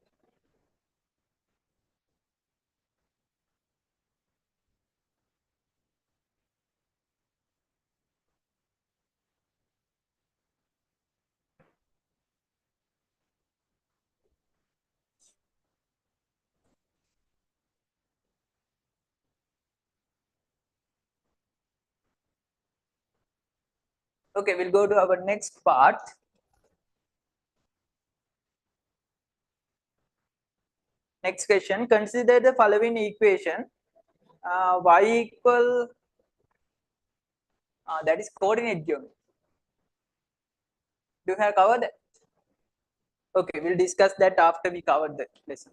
Okay, we'll go to our next part. Next question. Consider the following equation. Y equal, that is coordinate geometry. Do you have covered that? Okay, we'll discuss that after we covered that lesson.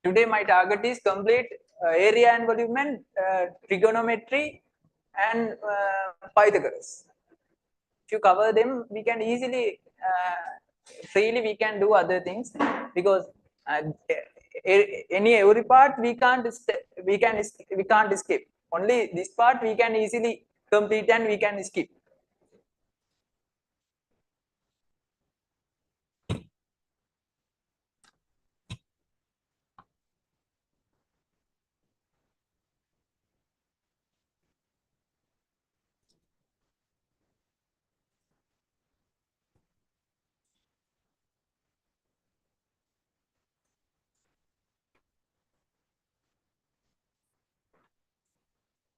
Today my target is complete area and volume and trigonometry and Pythagoras. If you cover them, we can easily freely we can do other things, because every part we can't escape. Only this part we can easily complete and we can skip.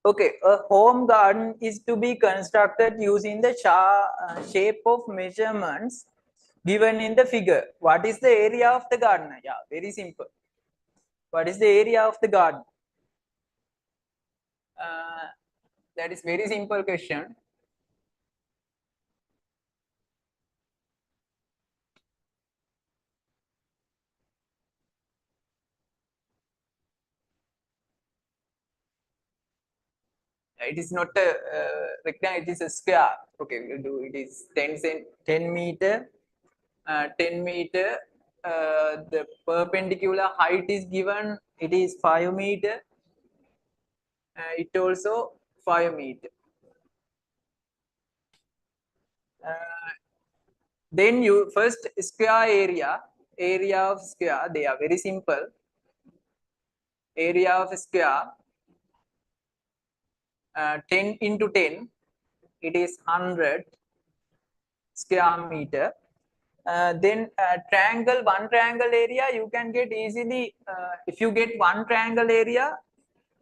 Okay, a home garden is to be constructed using the shape of measurements given in the figure. What is the area of the garden? Yeah, very simple. What is the area of the garden? That is very simple question. It is not a rectangle, it is a square. Okay, we'll do it is 10 meter, 10 meter. The perpendicular height is given, it is 5 meter. It also 5 meter. Then you first square area of square, they are very simple. Area of square, 10 into 10, it is 100 square meter. Then triangle, one triangle area you can get easily. If you get one triangle area,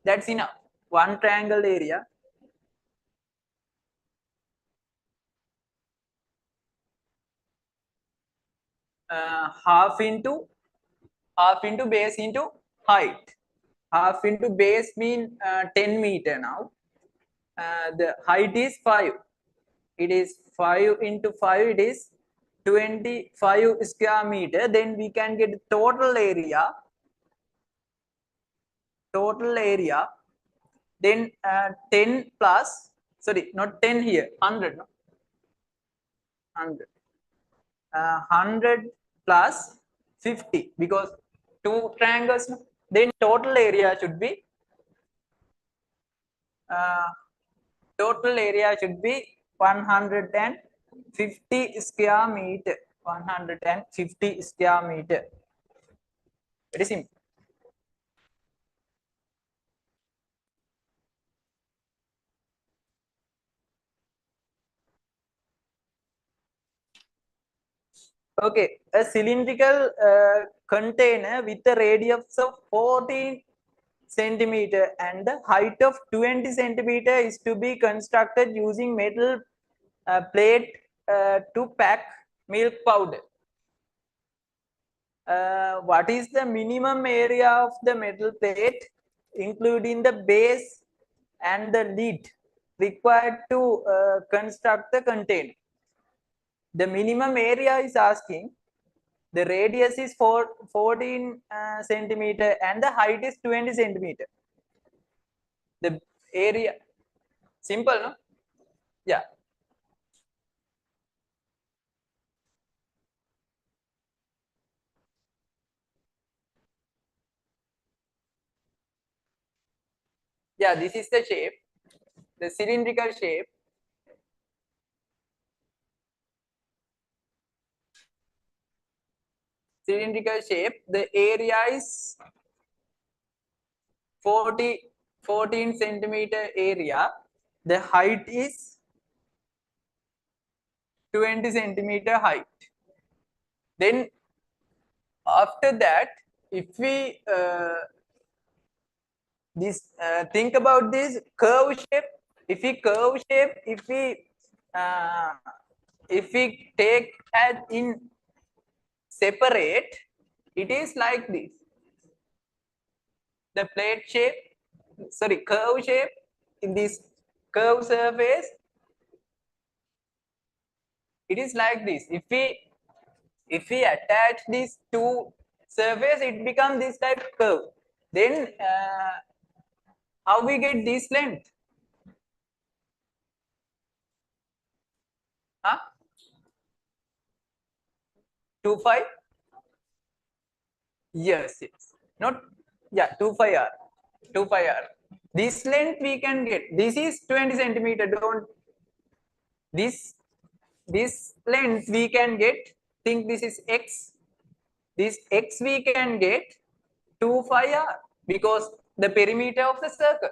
that's enough. One triangle area, half into base into height. Half into base mean 10 meter now. The height is 5. It is 5 into 5, it is 25 square meter. Then we can get total area. Then 10 plus, sorry, not 10 here, 100. No? 100. 100 plus 50, because two triangles. No? Then total area should be uh, 150 square meter. 150 square meter. Very simple. Okay, a cylindrical container with a radius of 14 centimeter and the height of 20 centimeter is to be constructed using metal plate to pack milk powder. What is the minimum area of the metal plate, including the base and the lid, required to construct the container? The minimum area is asking. The radius is 14 centimeter and the height is 20 centimeter. the area. Simple, no? Yeah. Yeah, this is the shape, the cylindrical shape. Cylindrical shape, the area is 14 centimeter area. The height is 20 centimeter height. Then after that, if we think about this curve shape, uh, if we take as in separate, it is like this. The plate shape, sorry, curve shape in this curve surface, it is like this. If we attach these two surface, it becomes this type of curve. Then how we get this length? Huh? 25? Yes, yes. Not, yeah, 25R. 25R. This length we can get. This is 20 centimeter. Don't, this length we can get. Think this is X. This X we can get 25R because the perimeter of the circle,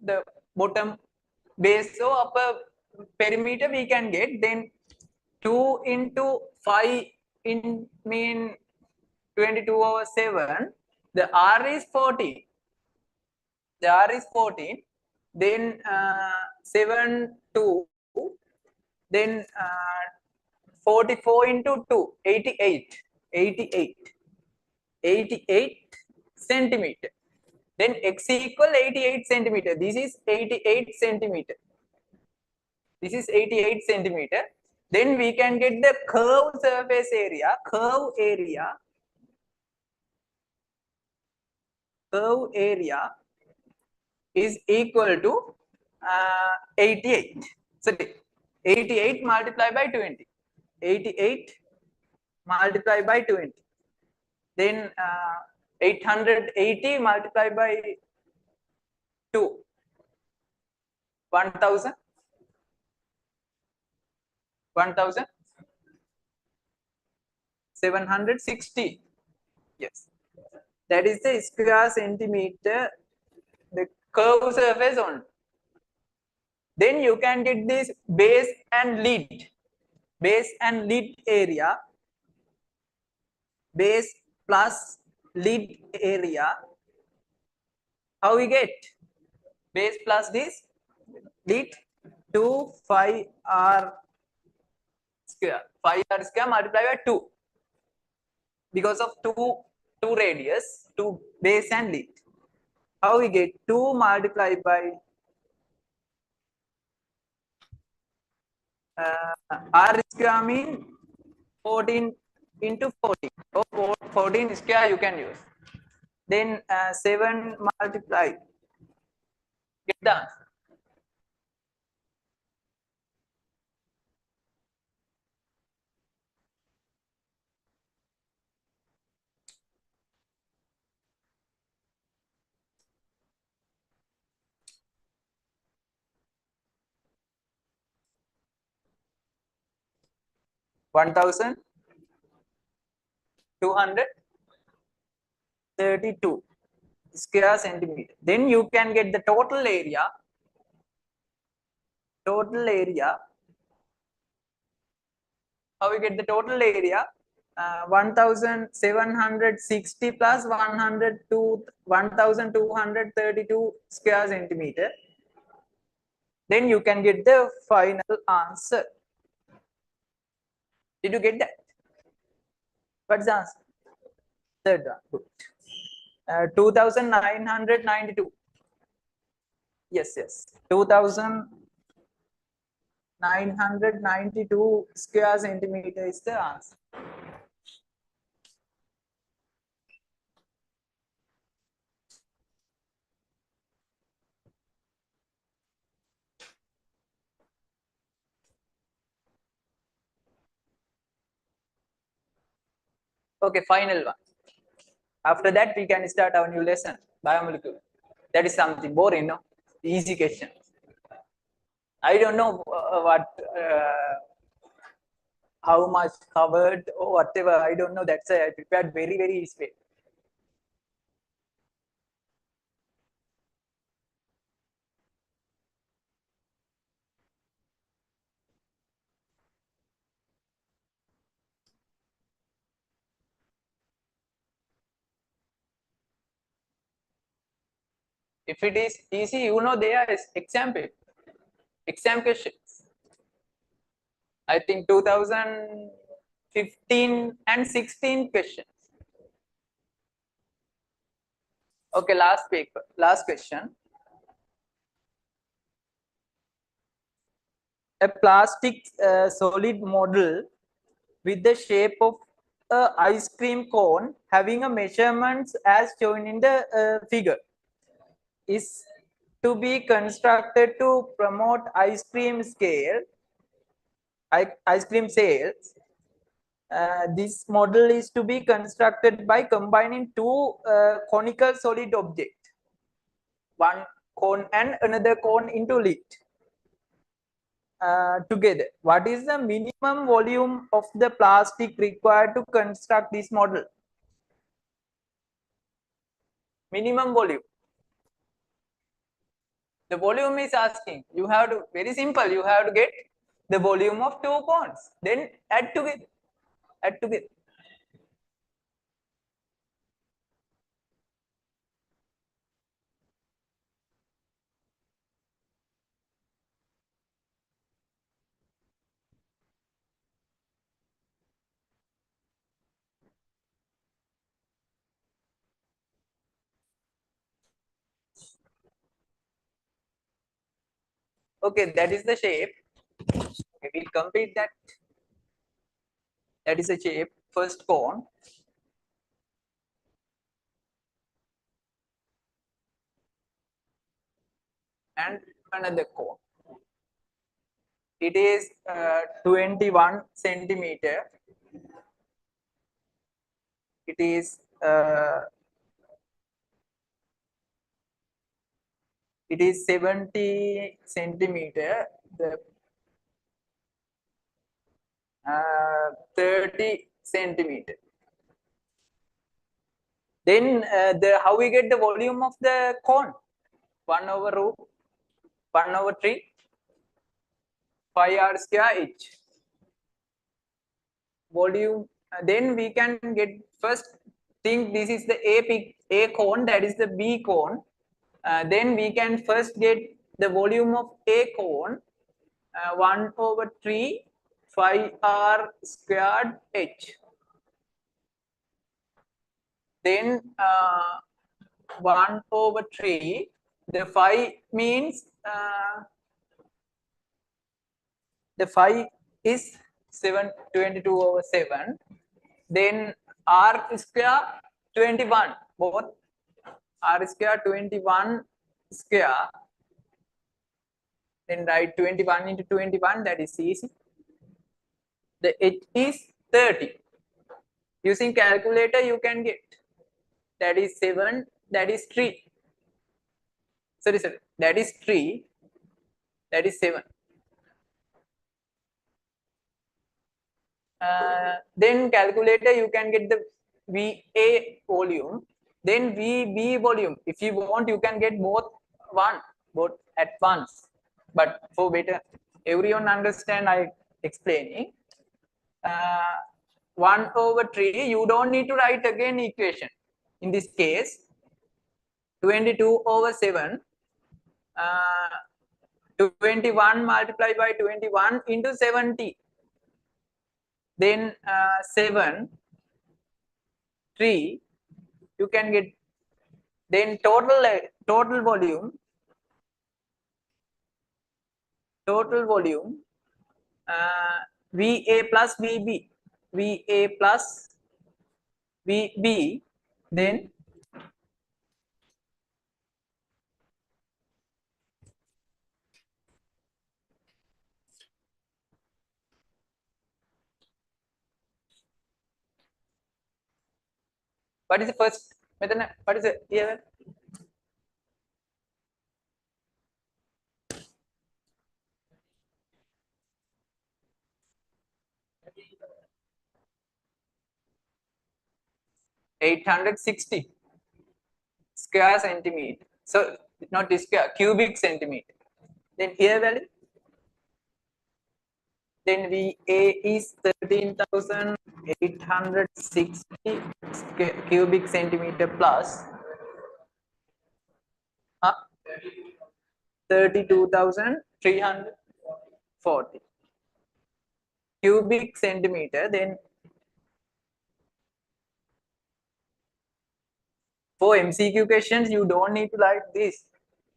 the bottom, base or upper perimeter we can get. Then 2 into 5 in mean 22/7. The R is 14. The R is 14. Then 7 2. Then 44 into 2, 88. 88. 88 centimeter. Then X equal 88 centimeter. This is 88 centimeter. This is 88 centimeter. Then we can get the curve surface area. Curve area is equal to 88. Sorry, 88 multiplied by 20. 88 multiplied by 20. Then 880 multiplied by 2. 1000. 1760. Yes. That is the square centimeter, the curve surface on. Then you can get this base and lid. Base and lid area. Base plus lid area. How we get? Base plus this lid 25R square. 5R square multiplied by 2. Because of two radius, 2 base and lid. How we get 2 multiplied by R square mean 14 into 14. Or 14 square you can use. Then 7 multiplied. Get the answer. 1232 square centimeter. Then you can get the total area. Total area. How we get the total area? 1760 plus 1232 square centimeter. Then you can get the final answer. Did you get that? What's the answer? Third one. Good. 2992. Yes, yes. 2992 square centimeter is the answer. Okay, final one. After that, we can start our new lesson, biomolecule. That is something boring, no? Easy question. I don't know how much covered or whatever. I don't know. That's why I prepared very easy. If it is easy, you know, there is exam paper, exam questions. I think 2015 and 16 questions. Okay, last paper, last question. A plastic solid model with the shape of a ice cream cone having a measurements as shown in the figure is to be constructed to promote ice cream sales. This model is to be constructed by combining two conical solid objects, one cone and another cone into lid together. What is the minimum volume of the plastic required to construct this model? Minimum volume. The volume is asking. You have to, very simple, you have to get the volume of two cones. Then add together. Add together. Okay, that is the shape. Okay, we'll complete that. That is the shape. First cone. And another cone. It is 21 centimeter. It is 70 centimeter. The 30 centimeter. Then how we get the volume of the cone? 1 over root 1 over 3 pi r square h. Volume. Then we can get first think this is the A cone, that is the B cone. Then we can first get the volume of A cone, 1 over 3 phi r squared h. Then 1 over 3, the phi means the phi is 22 over 7. Then r square 21, both r square 21 square. Then write 21 into 21, that is easy. The h is 30. Using calculator you can get. That is 7, that is 3. Sorry, that is 3, that is 7. Then calculator you can get the VA volume, then VB volume. If you want, you can get both at once. But for better, everyone understand I explaining. 1 over 3, you don't need to write again equation. In this case, 22 over 7, 21 multiplied by 21 into 70. Then 7, 3, you can get. Then total volume VA plus VB, VA plus VB, then What is the first method? What is the here? $860 square centimeter. So not square, cubic centimeter. Then here value. Then VA is 13,860 cubic centimeter plus 32,340 cubic centimeter. Then for MCQ questions, you don't need to like this.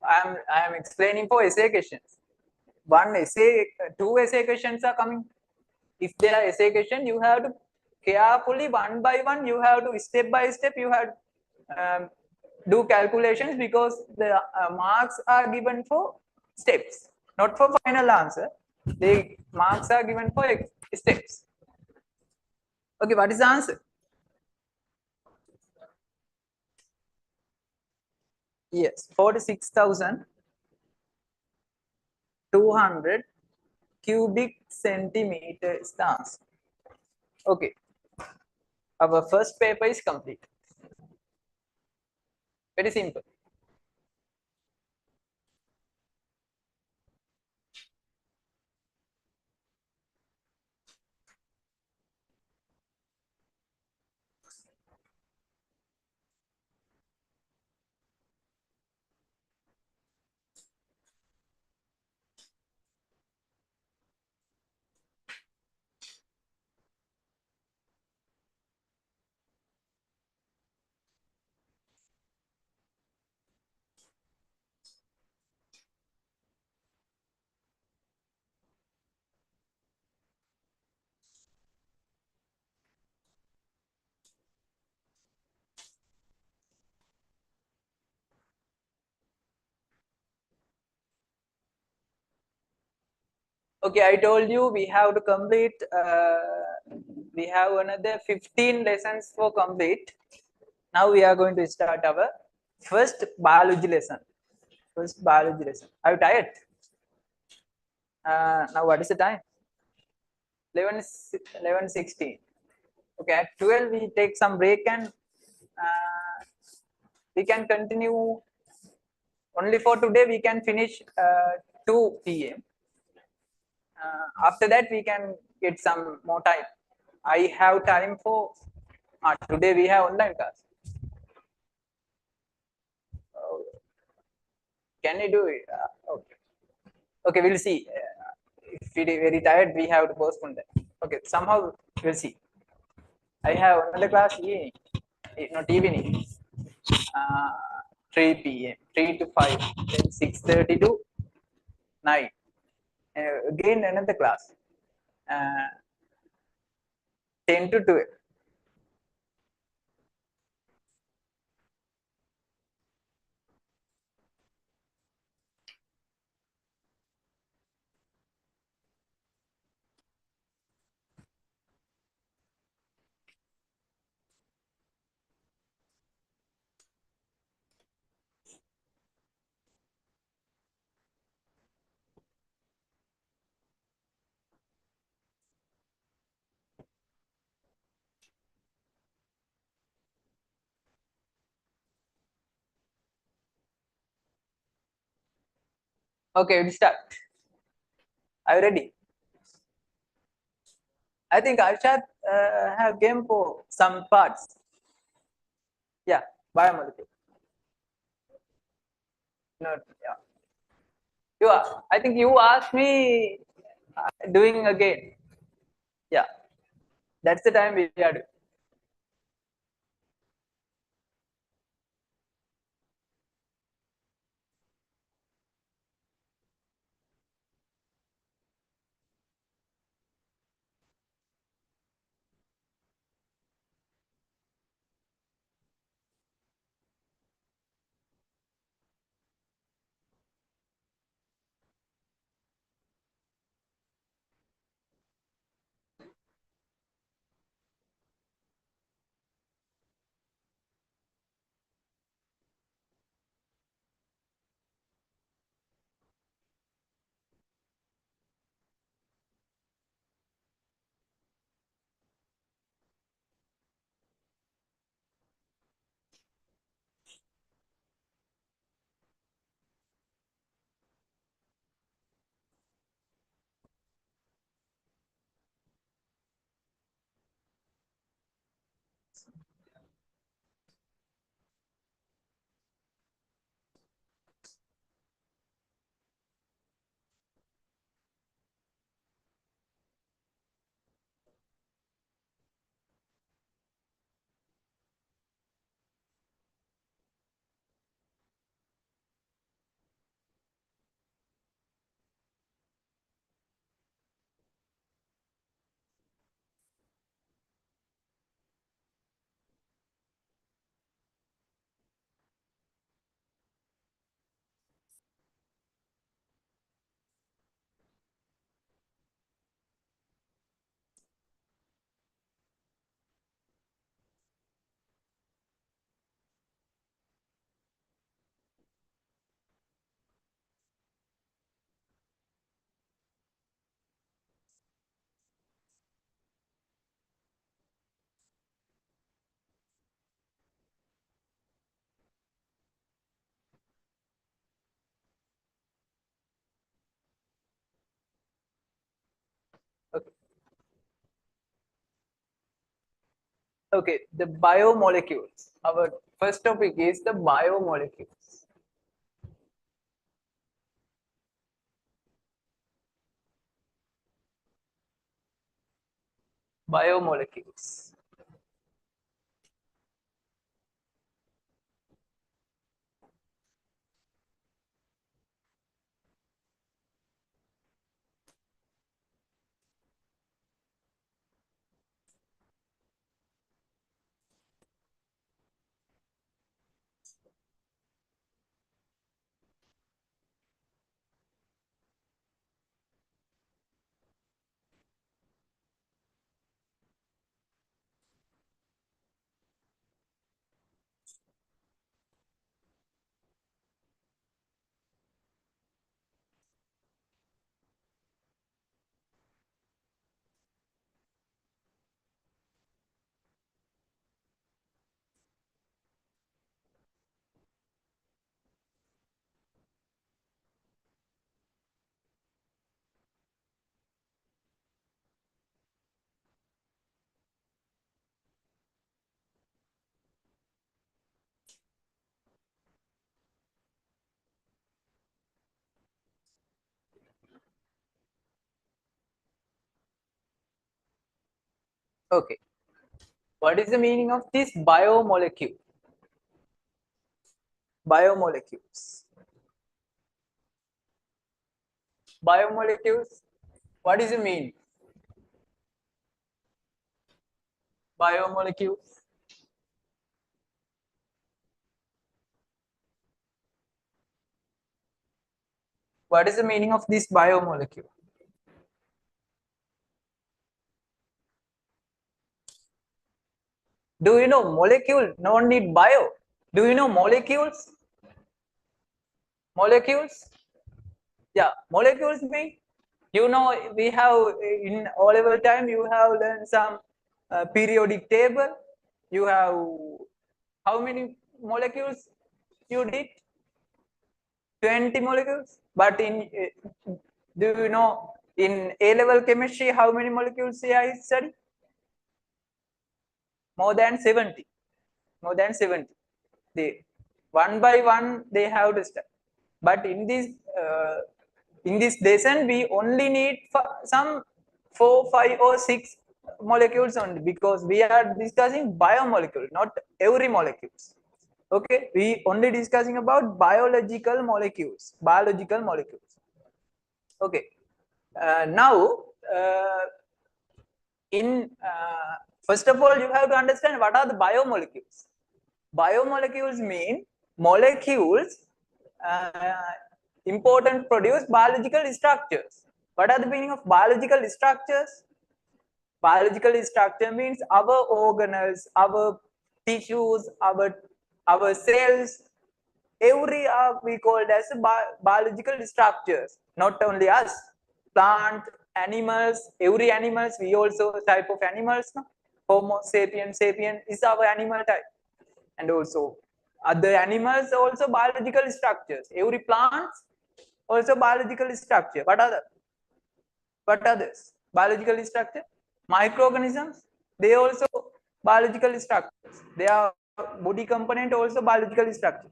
I am explaining for essay questions. One essay, two essay questions are coming. If there are essay questions, you have to carefully one by one. You have to step by step. You have do calculations because the marks are given for steps, not for final answer. The marks are given for steps. Okay, what is the answer? Yes, 46,200 cubic centimeters the answer. Okay, our first paper is complete. Very simple. Okay, I told you we have to complete. We have another 15 lessons for complete. Now we are going to start our first biology lesson. First biology lesson. Are you tired? Now what is the time? 11:16. Okay, at 12 we take some break and we can continue. Only for today we can finish 2 p.m. After that we can get some more time. I have time for today we have online class. Can you do it? Okay. Okay, we'll see. If we are very tired, we have to postpone that. Okay, somehow we'll see. I have another class evening, not evening. 3 p.m. 3 to 5, then 6:30 to 9. Again another class. 10 to 12. Okay, we'll start. Are you ready? I think Arshad have game for some parts. Yeah, biomolecule. No, yeah. You are. I think you asked me doing again. Yeah, that's the time we are doing. Okay, the biomolecules. Our first topic is the biomolecules. Biomolecules. Okay. What is the meaning of this biomolecule? Biomolecules. Biomolecules. What is the meaning? Biomolecules. What is the meaning of this biomolecule? Do you know molecule? No need bio. Do you know molecules? Molecules? Yeah, molecules mean, you know, we have in O level time, you have learned some periodic table. You have how many molecules you did? 20 molecules. But in do you know in A level chemistry how many molecules I study? More than 70. More than 70. They one by one they have to study. But in this lesson we only need some 4, 5 or 6 molecules only, because we are discussing biomolecule, not every molecules. Okay, we only discussing about biological molecules. Okay, now uh, in first of all you have to understand what are the biomolecules. Biomolecules mean molecules uh, important to produce biological structures. What are the meaning of biological structures? Biological structure means our organelles, our tissues, our cells, every are we called as biological structures. Not only us, plant, animals, every animals, we also type of animals. No? Homo sapien is our animal type. And also other animals also biological structures. Every plants also biological structure. What others? Biological structure. Microorganisms, they also biological structures. They are body component also biological structure.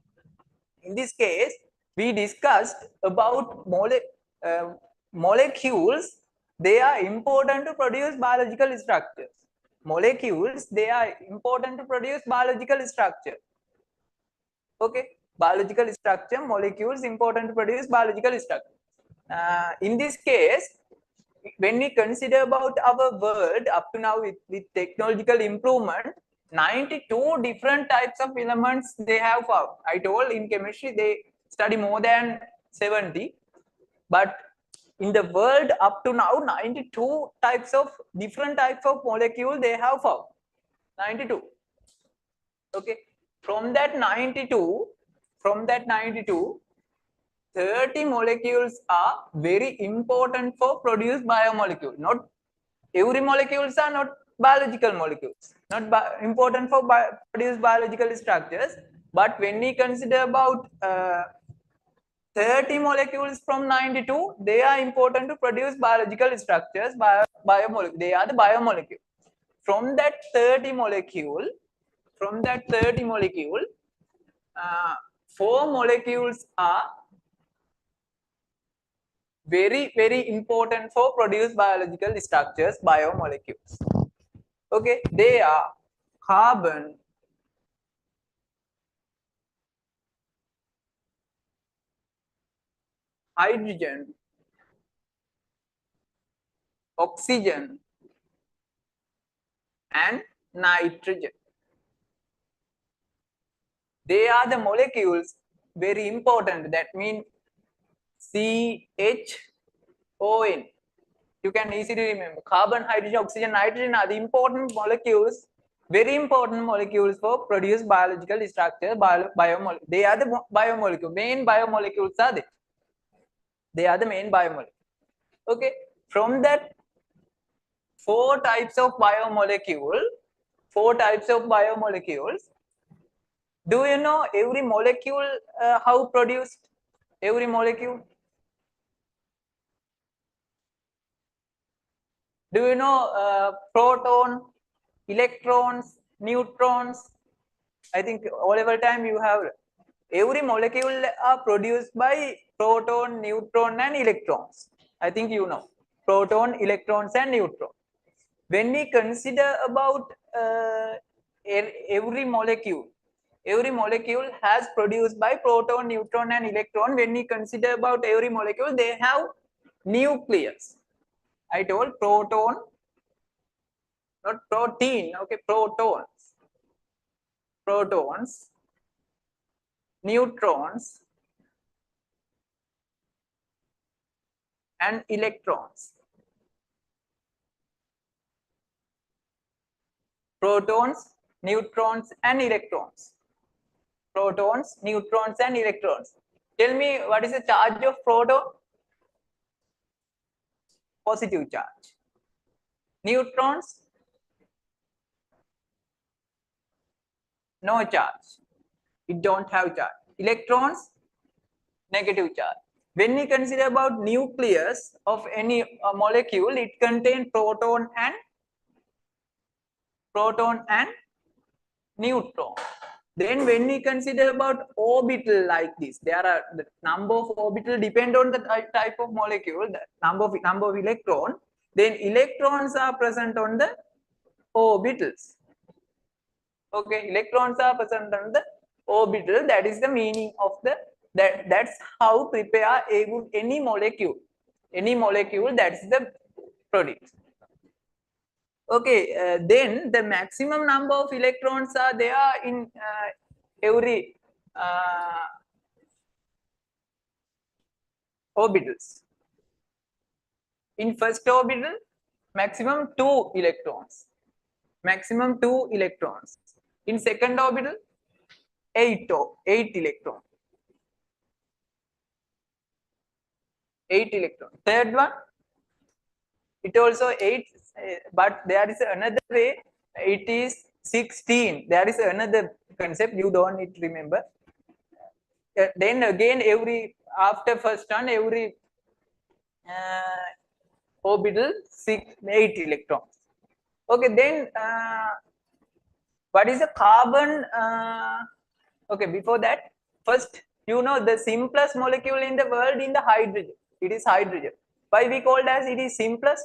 In this case, we discussed about molecules. They are important to produce biological structures. Molecules, they are important to produce biological structure. Okay, biological structure, molecules important to produce biological structure. In this case, when we consider about our world up to now with technological improvement, 92 different types of elements they have found. I told in chemistry they study more than 70, but in the world up to now 92 types of different types of molecule they have found. 92. Okay, from that 92, from that 92, 30 molecules are very important for produce biomolecule. Not every molecules are not biological molecules, not important for produce biological structures. But when we consider about 30 molecules from 92, they are important to produce biological structures, biomolecule. They are the biomolecule. from that 30 molecule, 4 molecules are very, very important for produce biological structures, biomolecules. Okay, they are carbon, hydrogen, oxygen, and nitrogen. They are the molecules very important. That means CHON. You can easily remember carbon, hydrogen, oxygen, nitrogen are the important molecules, very important molecules for produce biological structure, biomolecule. They are the biomolecule. Main biomolecules are they. They are the main biomolecule. Okay, from that 4 types of biomolecule, do you know every molecule how produced? Every molecule. Do you know proton, electrons, neutrons? I think all over time you have every molecule are produced by proton, neutron, and electrons. I think you know proton, electrons, and neutron. When we consider about every molecule has produced by proton, neutron, and electron. When we consider about every molecule, they have nucleus. I told proton, not protein. Okay, protons, neutrons, and electrons. Protons, neutrons, and electrons. Protons, neutrons, and electrons. Tell me, what is the charge of proton? Positive charge. Neutrons, no charge. It don't have charge. Electrons, negative charge. When we consider about nucleus of any molecule, it contains proton and neutron. Then when we consider about orbital like this, there are the number of orbital depend on the type of molecule, the number of electron. Then electrons are present on the orbitals. Okay, electrons are present on the orbital. That is the meaning of the that's how prepare any molecule. Any molecule, that's the product. Okay, then the maximum number of electrons are there in every orbitals. In first orbital, maximum 2 electrons. Maximum 2 electrons. In second orbital, 8 electrons. 8 electrons. Third one, it also 8, but there is another way. It is 16. There is another concept you don't need to remember. Then again, after first one, every orbital 8 electrons. Okay, then what is a carbon? Okay, before that, first you know the simplest molecule in the world in the hydrogen. It is hydrogen. Why we called as it is simplest?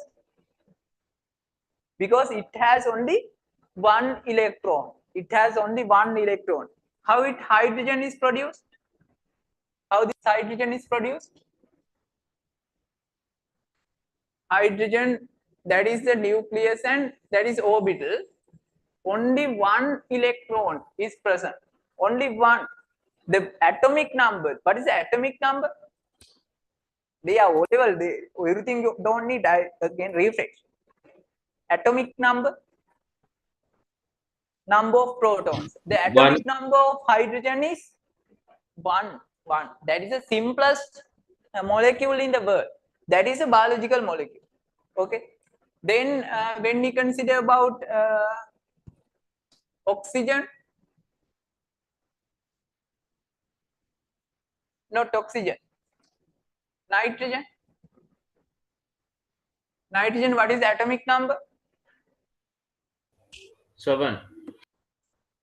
Because it has only 1 electron. It has only 1 electron. How hydrogen is produced? How this hydrogen is produced? Hydrogen, that is the nucleus and that is orbital. Only 1 electron is present. Only 1. The atomic number. What is the atomic number? They are whatever. Everything you don't need. I again refresh. Atomic number. Number of protons. The atomic number of hydrogen is 1. That is the simplest molecule in the world. That is a biological molecule. Okay. Then when we consider about oxygen, not oxygen, nitrogen. Nitrogen, what is the atomic number? 7.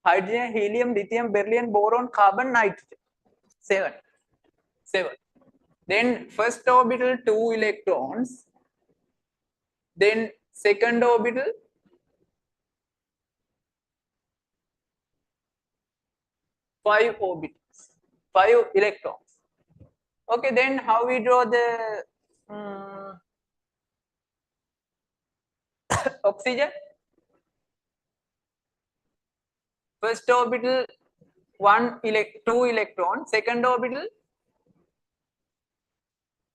Hydrogen, helium, lithium, beryllium, boron, carbon, nitrogen. 7. 7. Then first orbital 2 electrons. Then second orbital 5 orbitals, 5 electrons. Okay, then how we draw the oxygen? First orbital 2 electrons, second orbital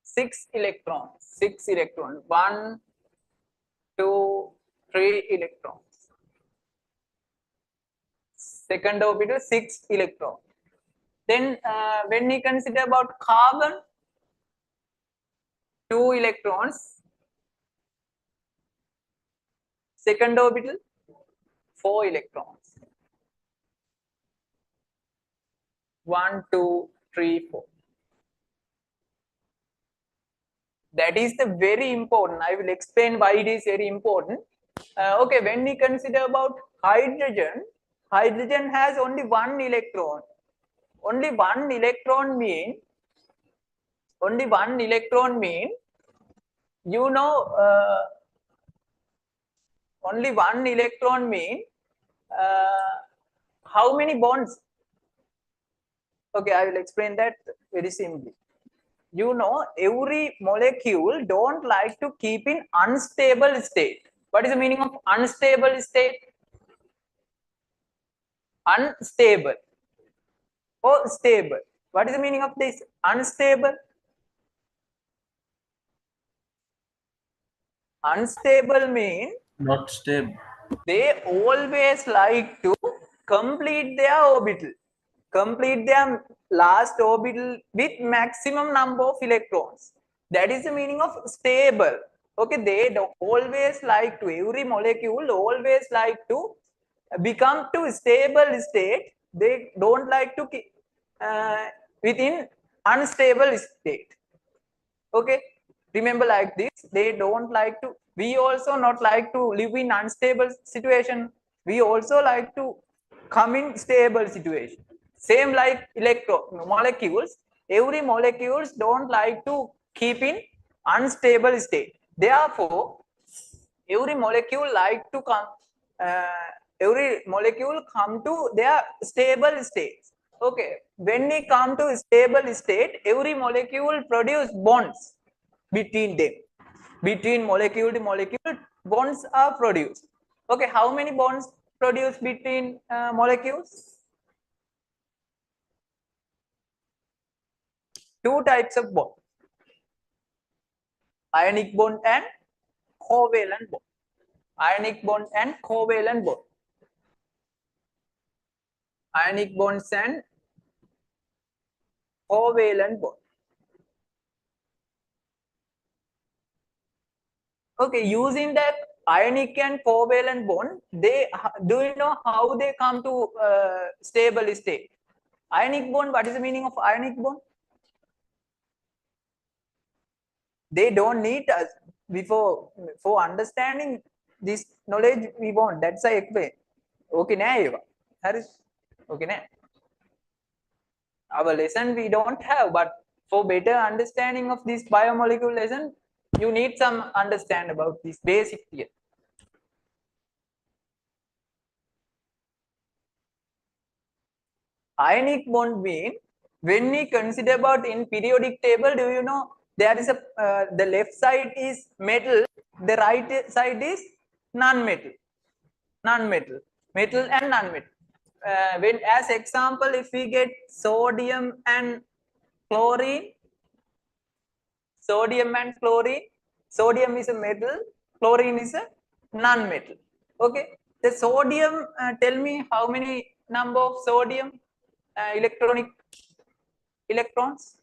6 electrons, 6 electrons, 1, 2, 3 electrons. Second orbital 6 electrons. Then when we consider about carbon, 2 electrons, second orbital 4 electrons. 1, 2, 3, 4. That is the very important. I will explain why it is very important. Okay, when we consider about hydrogen, hydrogen has only 1 electron. Only 1 electron mean, you know, only 1 electron mean how many bonds? Okay, I will explain that very simply. You know, every molecule don't like to keep in unstable state. What is the meaning of unstable state? Unstable or stable. What is the meaning of this? Unstable. Unstable mean Not stable. they always like to complete their orbital, complete their last orbital with maximum number of electrons. That is the meaning of stable. Okay, they don't always like to, every molecule always like to become to stable state. They don't like to keep within unstable state. Okay, remember like this, they don't like to, we also not like to live in unstable situation, we also like to come in stable situation. Same like molecules, every molecules don't like to keep in unstable state. Therefore every molecule like to come uh, every molecule come to their stable states. Okay, when we come to stable state, every molecule produce bonds between them, between molecule to molecule bonds are produced. Okay, how many bonds produced between molecules? Two types of bond: ionic bond and covalent bond. Ionic bond and covalent bond. Ionic bonds and covalent bond. Okay, using that ionic and covalent bond, they, do you know how they come to stable state? Ionic bond, what is the meaning of ionic bond? They don't need us before, for understanding this knowledge we want. That's I explain. Okay, na Harris. Okay, na. Our lesson we don't have, but for better understanding of this biomolecule lesson, you need some understand about this basic theory. Ionic bond mean, when we consider about in periodic table, do you know there is a the left side is metal, the right side is non-metal, non-metal, metal and non-metal. When as example, if we get sodium and chlorine, sodium and chlorine, sodium is a metal, chlorine is a non-metal. Okay, the sodium, tell me how many number of sodium electronic electrons?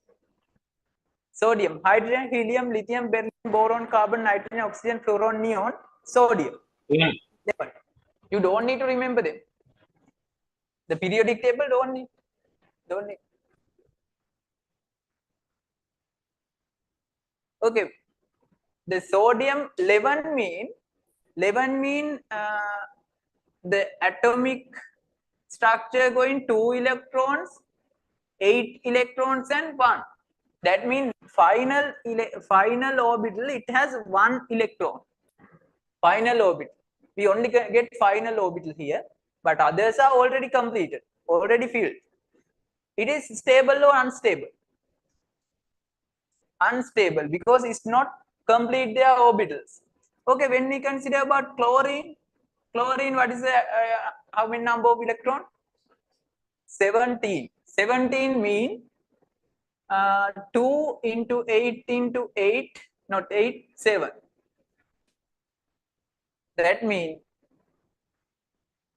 Sodium, hydrogen, helium, lithium, beryllium, boron, carbon, nitrogen, oxygen, fluorine, neon, sodium. Yeah. You don't need to remember them. The periodic table don't need. Don't need. Okay. The sodium 11 mean the atomic structure going 2 electrons, 8 electrons and 1. That means final orbital, it has 1 electron. Final orbital. We only get final orbital here, but others are already completed, already filled. It is stable or unstable? Unstable, because it's not complete their orbitals. Okay, when we consider about chlorine, what is the how many number of electron? 17. 17 mean 2 into 8 into 8, not 8, 7. That means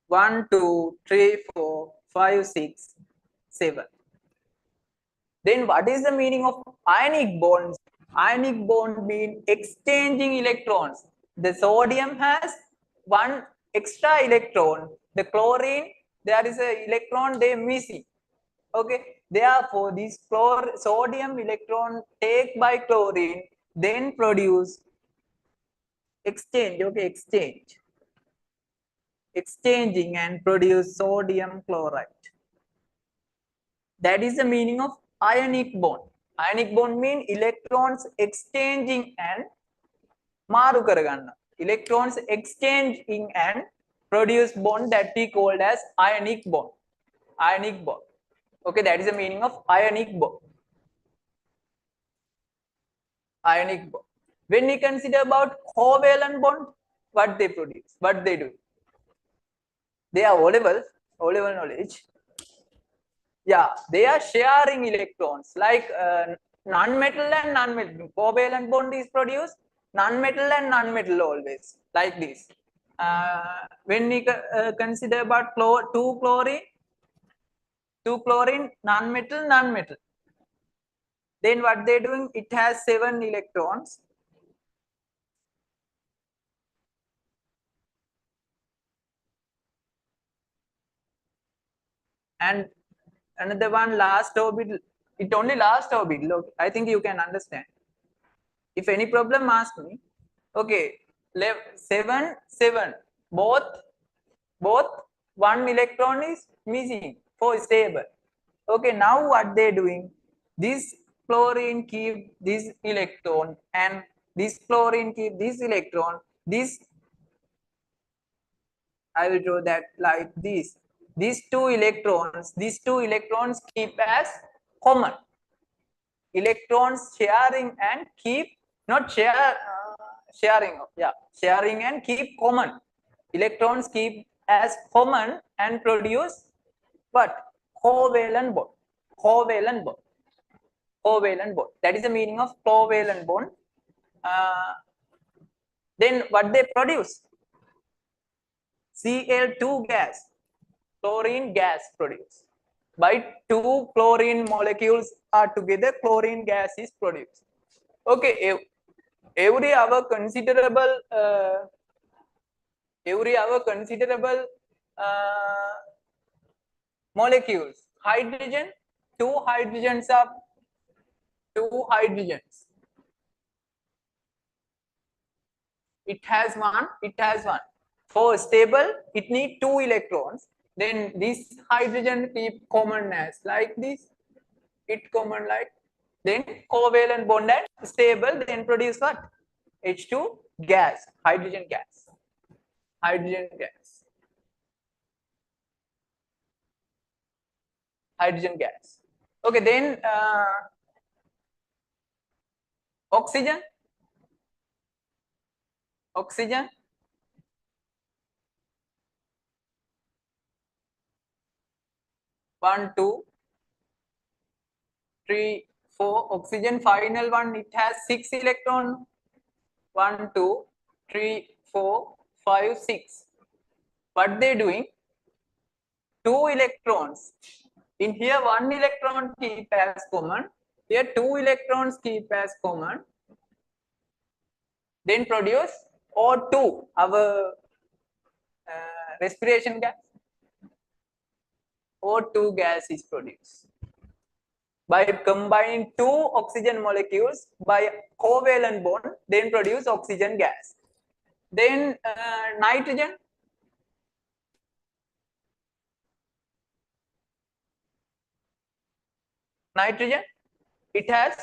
1, 2, 3, 4, 5, 6, 7. Then what is the meaning of ionic bonds? Ionic bond means exchanging electrons. The sodium has 1 extra electron. The chlorine, there is an electron they missing. Okay, therefore this sodium electron take by chlorine, then produce exchange. Okay, exchanging and produce sodium chloride. That is the meaning of ionic bond. Ionic bond means electrons exchanging and maru karaganna. Electrons exchanging and produce bond that we called as ionic bond. Ionic bond. Okay, that is the meaning of ionic bond. Ionic bond. When we consider about covalent bond, what they produce, what they do? They are O-level knowledge. Yeah, they are sharing electrons like non-metal and non-metal. Covalent bond is produced non-metal and non-metal always like this. When we consider about 2 chlorine, non-metal. Then what they doing? It has 7 electrons. And another one last orbital. It only last orbital. Okay. I think you can understand. If any problem, ask me. Okay, 7, 7. Both 1 electron is missing for stable. Okay, now what they doing? This chlorine keep this electron and this chlorine keep this electron. This I will draw that like this. These two electrons keep as common. Electrons sharing and keep not sharing and keep common. Electrons keep as common and produce what? Covalent bond. That is the meaning of covalent bond. Then what they produce? Cl2 gas, chlorine gas produced. By 2 chlorine molecules are together, chlorine gas is produced. Okay, every hour considerable molecules. Hydrogen, 2 hydrogens are 2 hydrogens. It has one. For stable, it needs 2 electrons. Then this hydrogen keep common as like this. It common like. Then covalent bond and stable. Then produce what? H2 gas, hydrogen gas. Okay, then oxygen. 1, 2, 3, 4. Oxygen final one, it has 6 electrons. 1, 2, 3, 4, 5, 6. What they doing? 2 electrons. In here, 1 electron keep as common. Here, 2 electrons keep as common. Then produce O2, our respiration gas. O2 gas is produced by combining 2 oxygen molecules by covalent bond, then produce oxygen gas. Then nitrogen. Nitrogen, it has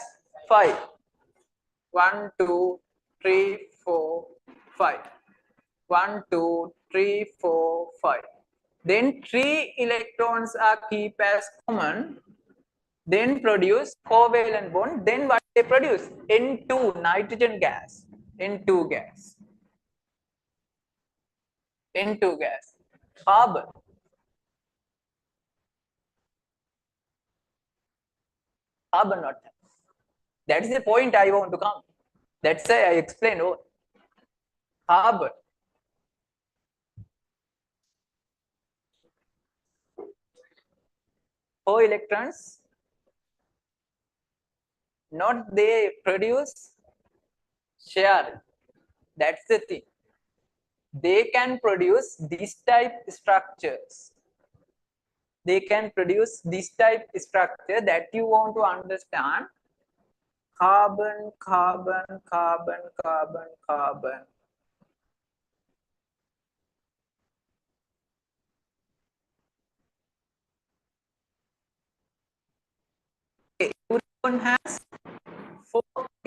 5. 1, 2, 3, 4, 5. 1, 2, 3, 4, 5. Then 3 electrons are kept as common, then produce covalent bond. Then what they produce? N2, nitrogen gas. N2 gas. N2 gas. Carbon. Carbon not. That is the point I want to come. That's why I explained. Oh, carbon. 4 electrons. Not they produce share. That's the thing. They can produce this type structures. They can produce this type structure that you want to understand. Carbon, carbon, carbon, carbon, carbon. Okay, everyone has 4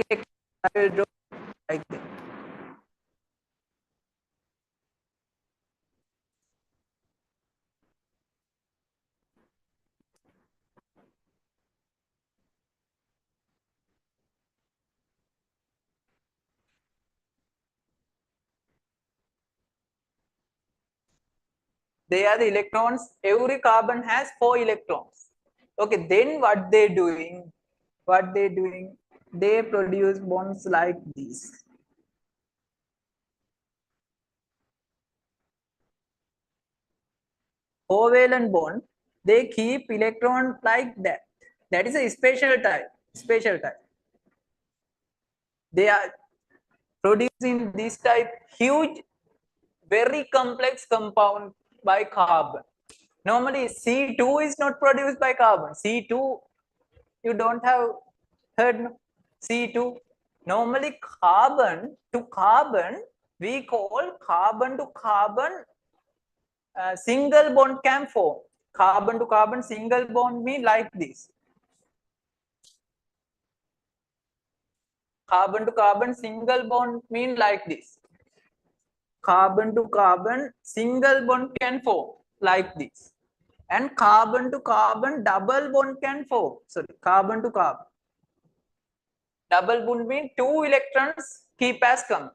electrons. I will draw like this. They are the electrons. Every carbon has 4 electrons. Okay, then what they doing? What they doing? They produce bonds like this. Covalent bond. They keep electron like that. That is a special type. Special type. They are producing this type huge, very complex compound by carbon. Normally, C2 is not produced by carbon. C2, you don't have heard C2. Normally, carbon to carbon, we call carbon to carbon single bond can form. Carbon to carbon single bond mean like this. Carbon to carbon single bond mean like this. Carbon to carbon single bond can form like this. And carbon to carbon double bond can form. Sorry, carbon to carbon. Double bond means 2 electrons keep as common.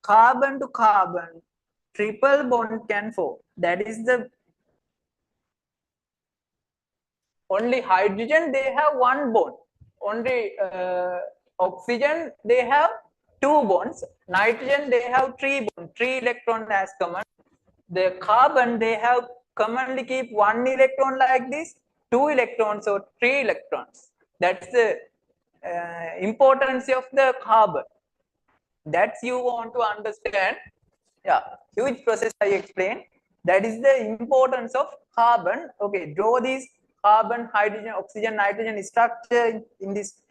Carbon to carbon triple bond can form. That is the only hydrogen they have 1 bond. Only oxygen they have 2 bonds. Nitrogen they have 3 bonds, 3 electrons as common. The carbon they have commonly keep 1 electron like this, 2 electrons or 3 electrons. That's the importance of the carbon. That's you want to understand. Yeah, huge process I explained. That is the importance of carbon. Okay, draw this carbon, hydrogen, oxygen, nitrogen structure in this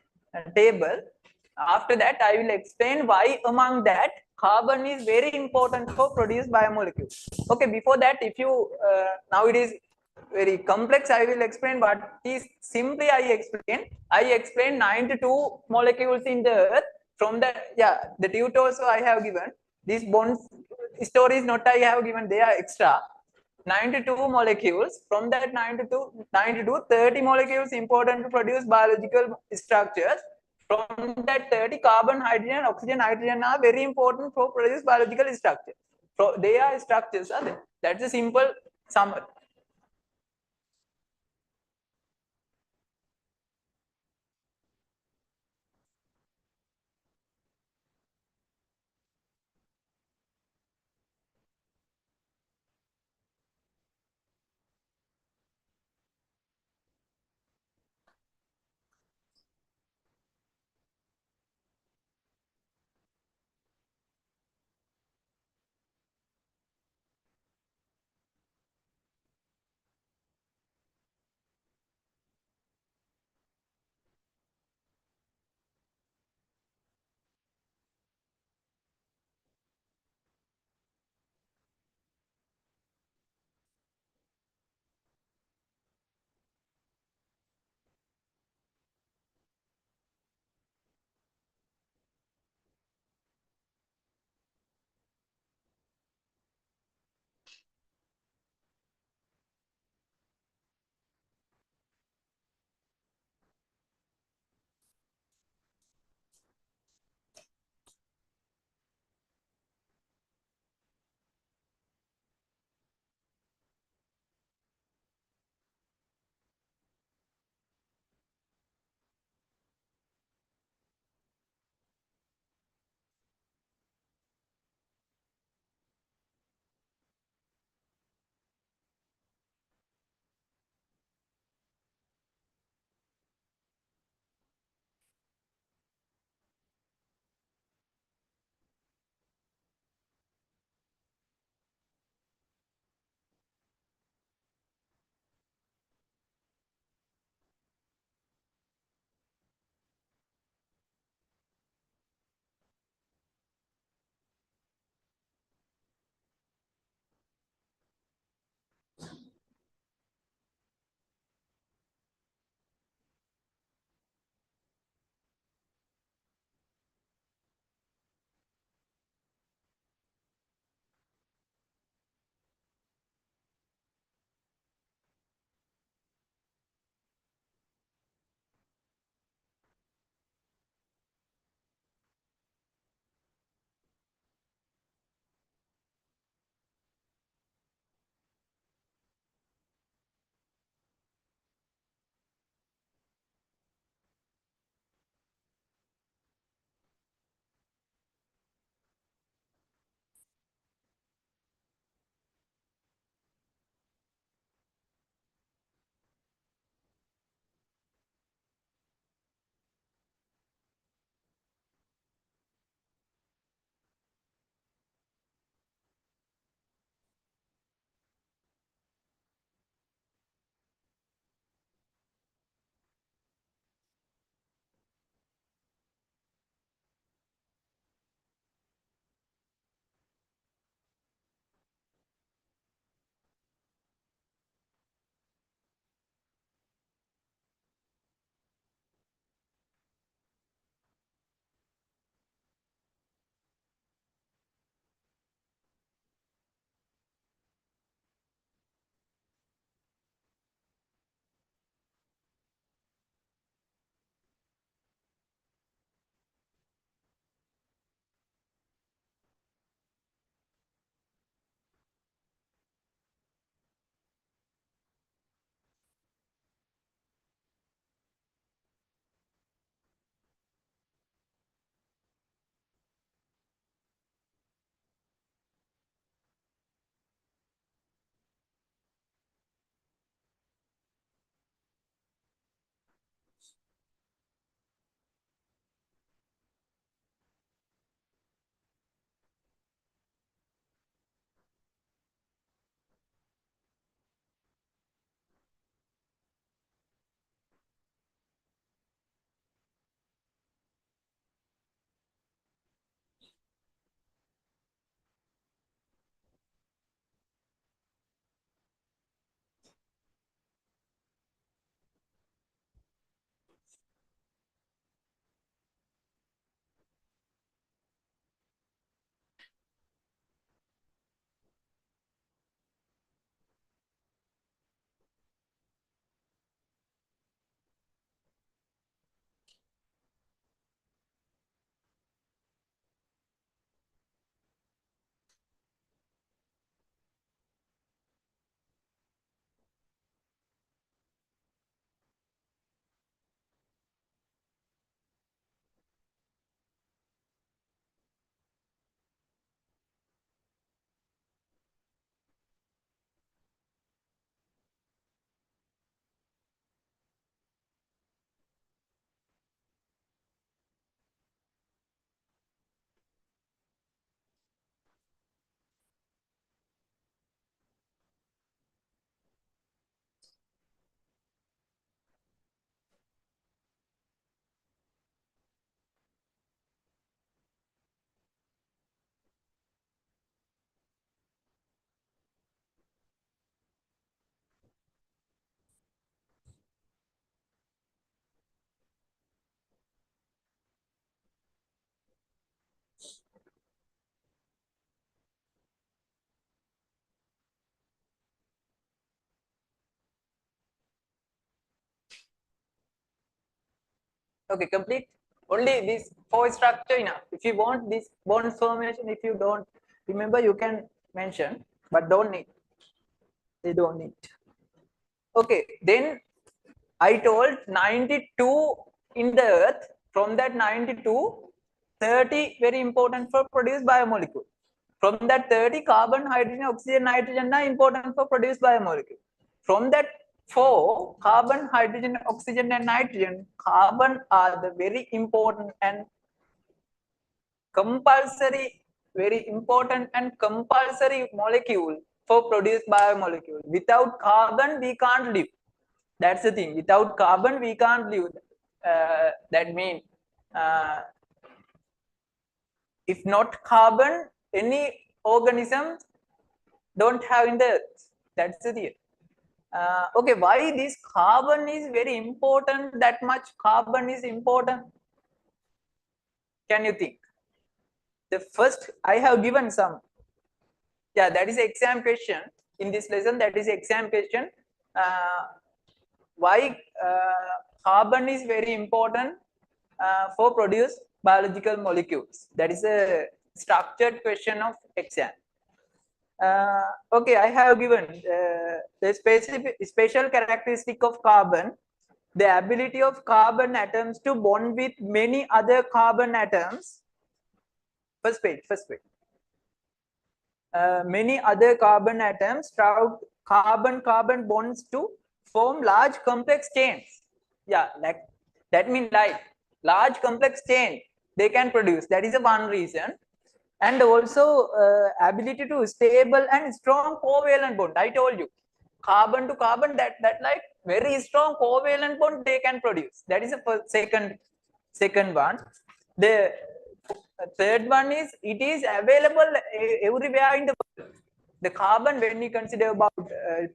table. After that, I will explain why among that carbon is very important for produce biomolecules. Okay, before that, if you now it is very complex, I will explain what is simply I explain 92 molecules in the earth. From the the Tute also I have given. These bonds stories not I have given, they are extra. 92 molecules. From that 92, 30 molecules important to produce biological structures. From that 30, carbon, hydrogen, oxygen, nitrogen are very important for produce biological structure. So they are structures are there. That's a simple summary. Okay, complete. Only this four structure enough. If you want this bond formation, if you don't remember, you can mention, but don't need. They don't need. Okay, then I told 92 in the earth. From that 92, 30 very important for produce biomolecule. From that 30, carbon, hydrogen, oxygen, nitrogen are important for produce biomolecule. From that 4, carbon, hydrogen, oxygen, and nitrogen, carbon are the very important and compulsory, very important and compulsory molecule for produce biomolecule. Without carbon, we can't live. That's the thing. Without carbon, we can't live. That means, if not carbon, any organism don't have in the earth. That's the theory. Okay, why this carbon is very important? That much carbon is important. Can you think? The first, I have given some. Yeah, that is exam question in this lesson. That is exam question. Why carbon is very important for produce biological molecules? That is a structured question of exam. Okay, I have given the special characteristic of carbon, the ability of carbon atoms to bond with many other carbon atoms. First page. Many other carbon atoms throughout carbon-carbon bonds to form large complex chains. Yeah, like that means like large complex chain they can produce. That is the one reason. And also ability to stable and strong covalent bond. I told you, carbon to carbon, that like very strong covalent bond they can produce. That is the second one. The third one is it is available everywhere in the world. The carbon, when we consider about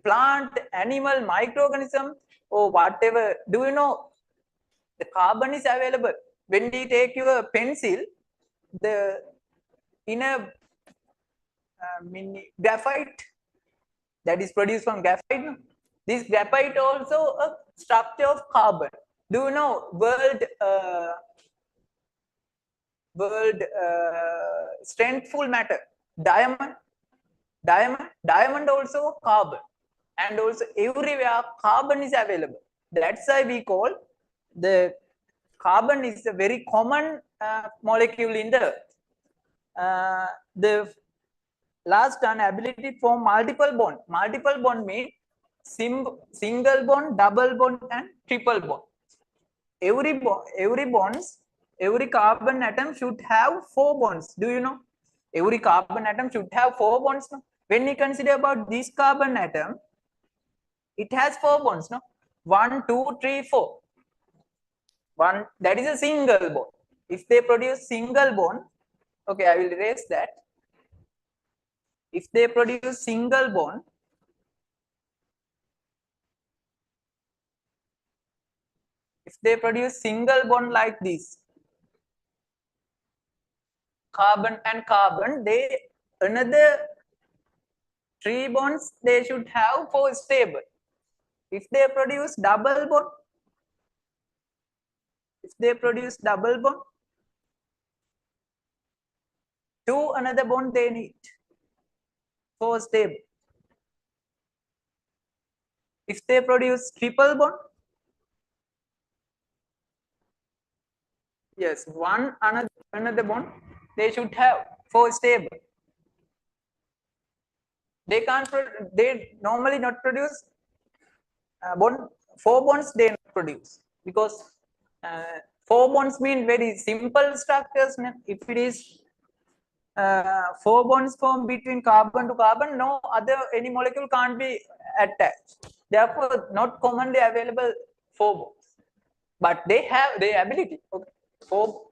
plant, animal, microorganism, or whatever, do you know the carbon is available? When we take your pencil, the inner graphite that is produced from graphite. This graphite also a structure of carbon. Do you know world strengthful matter? Diamond also carbon, and also everywhere carbon is available. That's why we call the carbon is a very common molecule in the earth. The last one, ability for multiple bond. Multiple bond means single bond, double bond, and triple bond. Every carbon atom should have 4 bonds. Do you know? Every carbon atom should have 4 bonds. No? When we consider about this carbon atom, it has 4 bonds. No, 1, 2, 3, 4. One, that is a single bond. If they produce single bond, okay, I will erase that. If they produce single bond, like this, carbon and carbon, they another 3 bonds they should have for stable. If they produce double bond, two another bond they need for stable. If they produce triple bond, yes, one another bond they should have for stable. They can't. They normally not produce bond. 4 bonds they not produce because 4 bonds mean very simple structures. If it is 4 bonds formed between carbon to carbon, no other any molecule can't be attached. Therefore, not commonly available 4 bonds, but they have the ability. Okay, 4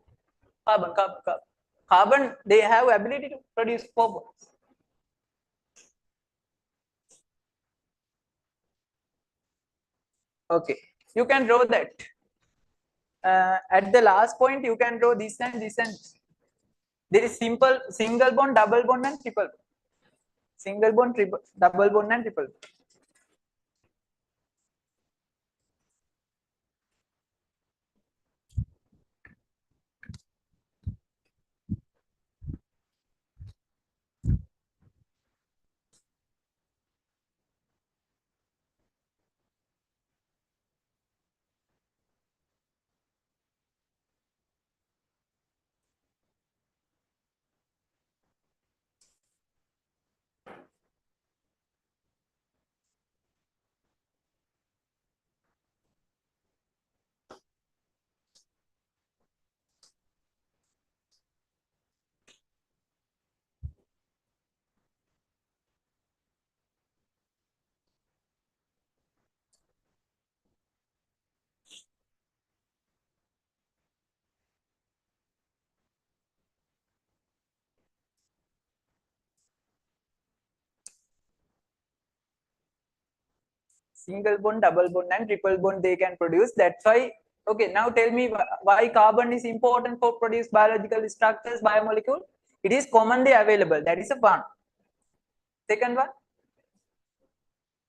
carbon, they have ability to produce 4 bonds. Okay, you can draw that. At the last point, you can draw this and this and this. There is simple single bond, double bond, and triple bond. Single bond, double bond, and triple bond. single bond, double bond, and triple bond they can produce. That's why. Okay, now tell me why carbon is important for produce biological structures, biomolecule. It is commonly available. That is a one. Second one,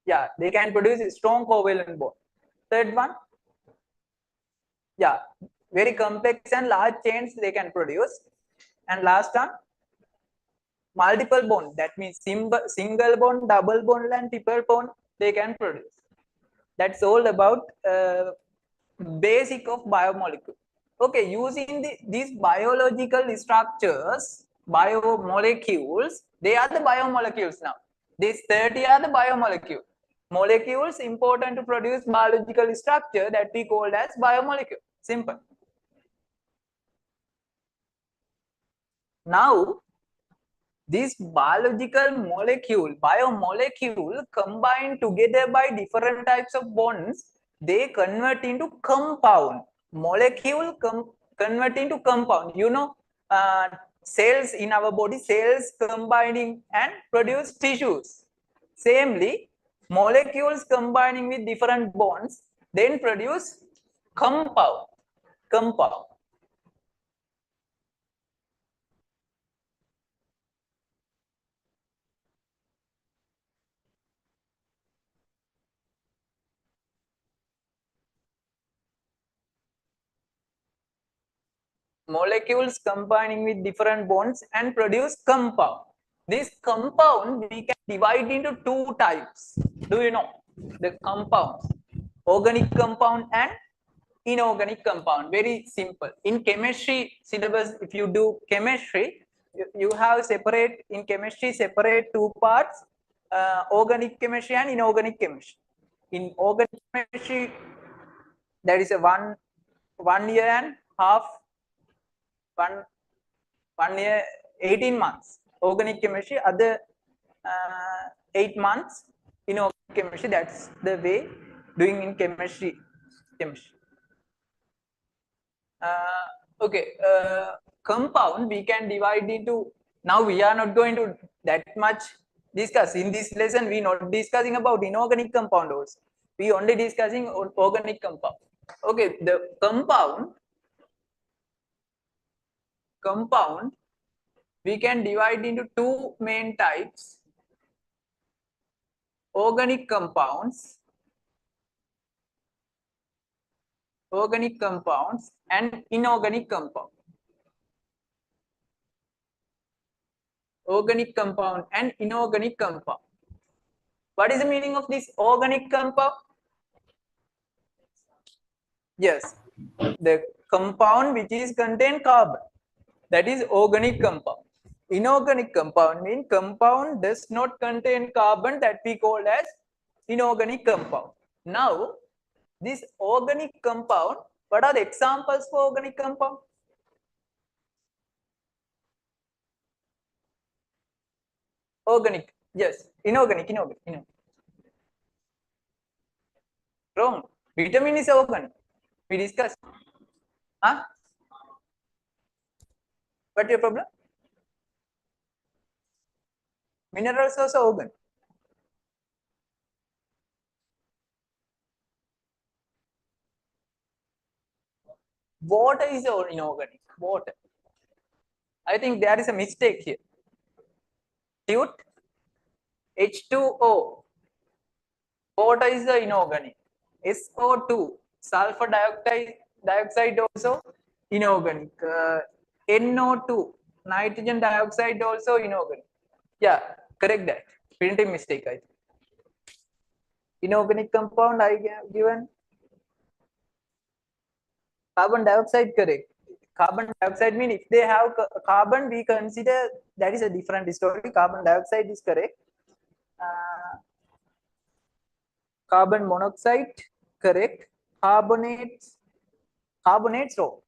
yeah, they can produce a strong covalent bond. Third one, yeah, very complex and large chains they can produce. And last one, multiple bond. That means single bond, double bond, and triple bond they can produce. That's all about basic of biomolecule. Okay, using these biological structures, biomolecules, they are the biomolecules now. These 30 are the biomolecules. Molecules important to produce biological structure that we call as biomolecule. Simple. Now, this biological molecule, biomolecule combined together by different types of bonds, they convert into compound. Molecule convert into compound. You know, cells in our body, cells combining and produce tissues. Samely, molecules combining with different bonds then produce compound. Compound. Molecules combining with different bonds and produce compound. This compound we can divide into two types. Do you know the compounds? Organic compound and inorganic compound. Very simple. In chemistry syllabus, if you do chemistry, you have separate in chemistry separate two parts: organic chemistry and inorganic chemistry. In organic chemistry, there is a one year and half. One year 18 months organic chemistry, other 8 months inorganic chemistry. That's the way doing in chemistry. Okay, compound we can divide into. Now we are not going to that much discuss in this lesson. We not discussing about inorganic compound also. We only discussing organic compound. Okay, the compound we can divide into two main types: organic compounds and inorganic compound. Organic compound and inorganic compound. What is the meaning of this organic compound? Yes, the compound which is contain carbon, that is organic compound. Inorganic compound means compound does not contain carbon, that we call as inorganic compound. Now, this organic compound, what are the examples for organic compound? Organic, yes. Inorganic. Wrong. Vitamin is organic. We discussed. Huh? What's your problem? Minerals also organic. Water is inorganic. Water. I think there is a mistake here. Tute, H2O. Water is the inorganic. SO2, sulfur dioxide also inorganic. NO2, nitrogen dioxide also inorganic. Yeah, correct that. Printing mistake, I think. Inorganic compound I have given. Carbon dioxide, correct. Carbon dioxide means if they have carbon, we consider that is a different story. Carbon dioxide is correct. Carbon monoxide, correct. Carbonates wrong.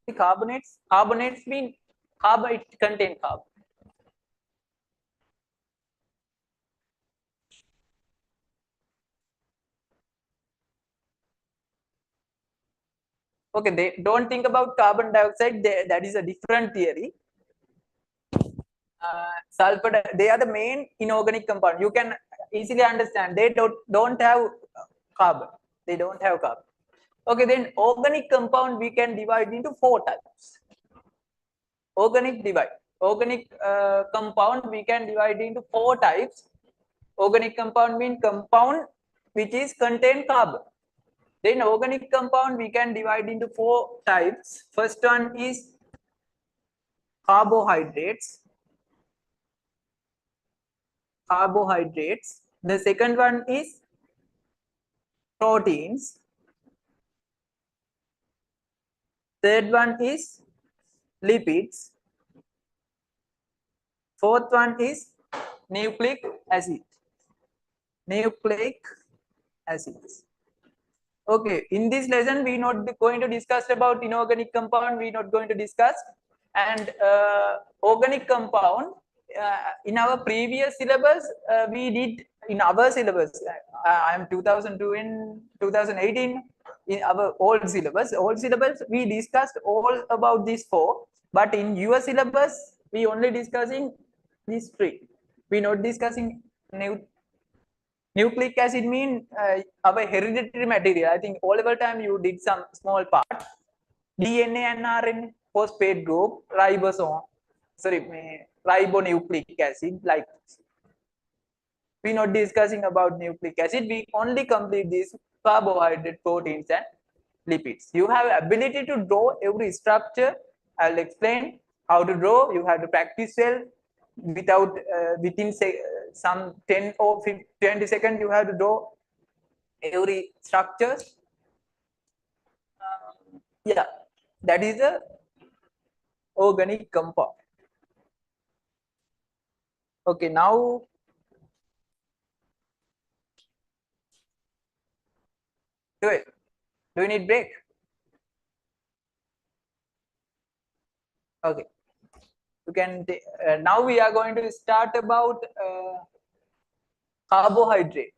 Only carbonates mean carbon, it contain carbon. Okay, they don't think about carbon dioxide. That is a different theory. Sulfur, they are the main inorganic compound. You can easily understand. They don't have carbon. They don't have carbon. Okay, then organic compound we can divide into 4 types. Organic compound we can divide into 4 types. Organic compound means compound which is contain carbon. Then organic compound we can divide into 4 types. First one is carbohydrates. The second one is proteins. Third one is lipids. Fourth one is nucleic acid. Nucleic acids. Okay, in this lesson we not going to discuss about inorganic compound. We not going to discuss, and organic compound in our previous syllabus we did in our syllabus. I am 2002 and 2018 in our old syllabus. We discussed all about these 4, but in your syllabus we only discussing these 3. We not discussing nucleic acid mean our hereditary material. I think all over time you did some small part. DNA and RNA, phosphate group, ribosome, ribonucleic acid, like this. We not discussing about nucleic acid. We only complete these carbohydrate, proteins, and lipids. You have ability to draw every structure. I'll explain how to draw. You have to practice well. Without within some 10 or 20 seconds, you have to draw every structure. Yeah, that is the organic compound. Okay, now do it. Do you need break? Okay, you can. Now we are going to start about carbohydrate.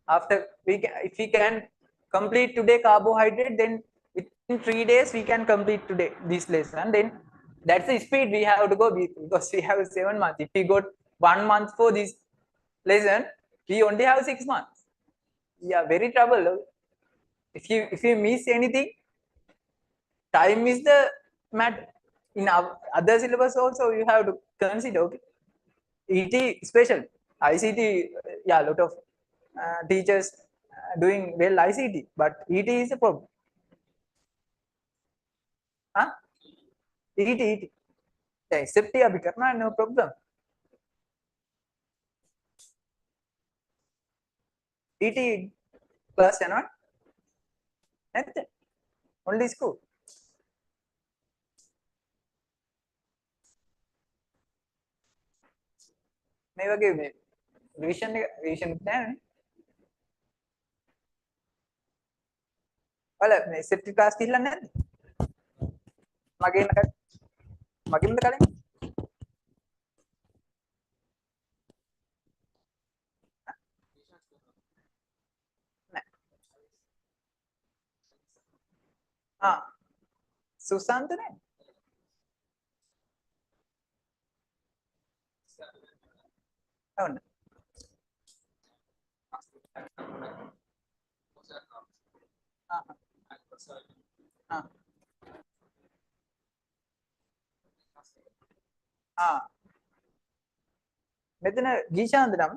After if we can complete today carbohydrate, then within 3 days we can complete today this lesson. Then that's the speed we have to go, because we have 7 months. If we got 1 month for this lesson, we only have 6 months. Yeah, very trouble. If you miss anything, time is the matter. In our other syllabus also you have to consider. Okay, ET special, ICT, yeah, a lot of teachers doing well ICT, but ET is a problem. Huh? ET. Yeah, SFT abhi karna, no problem. ET class cannot. Only school. මේ වගේ revision නැහැ. ඔයාලා මේ SFT class ගිහිල්ලා නැද්ද? මගෙන්ද කලින්? සුසන්ත නේ? ඔන්න. මෙතන ගීෂාන්ත නම්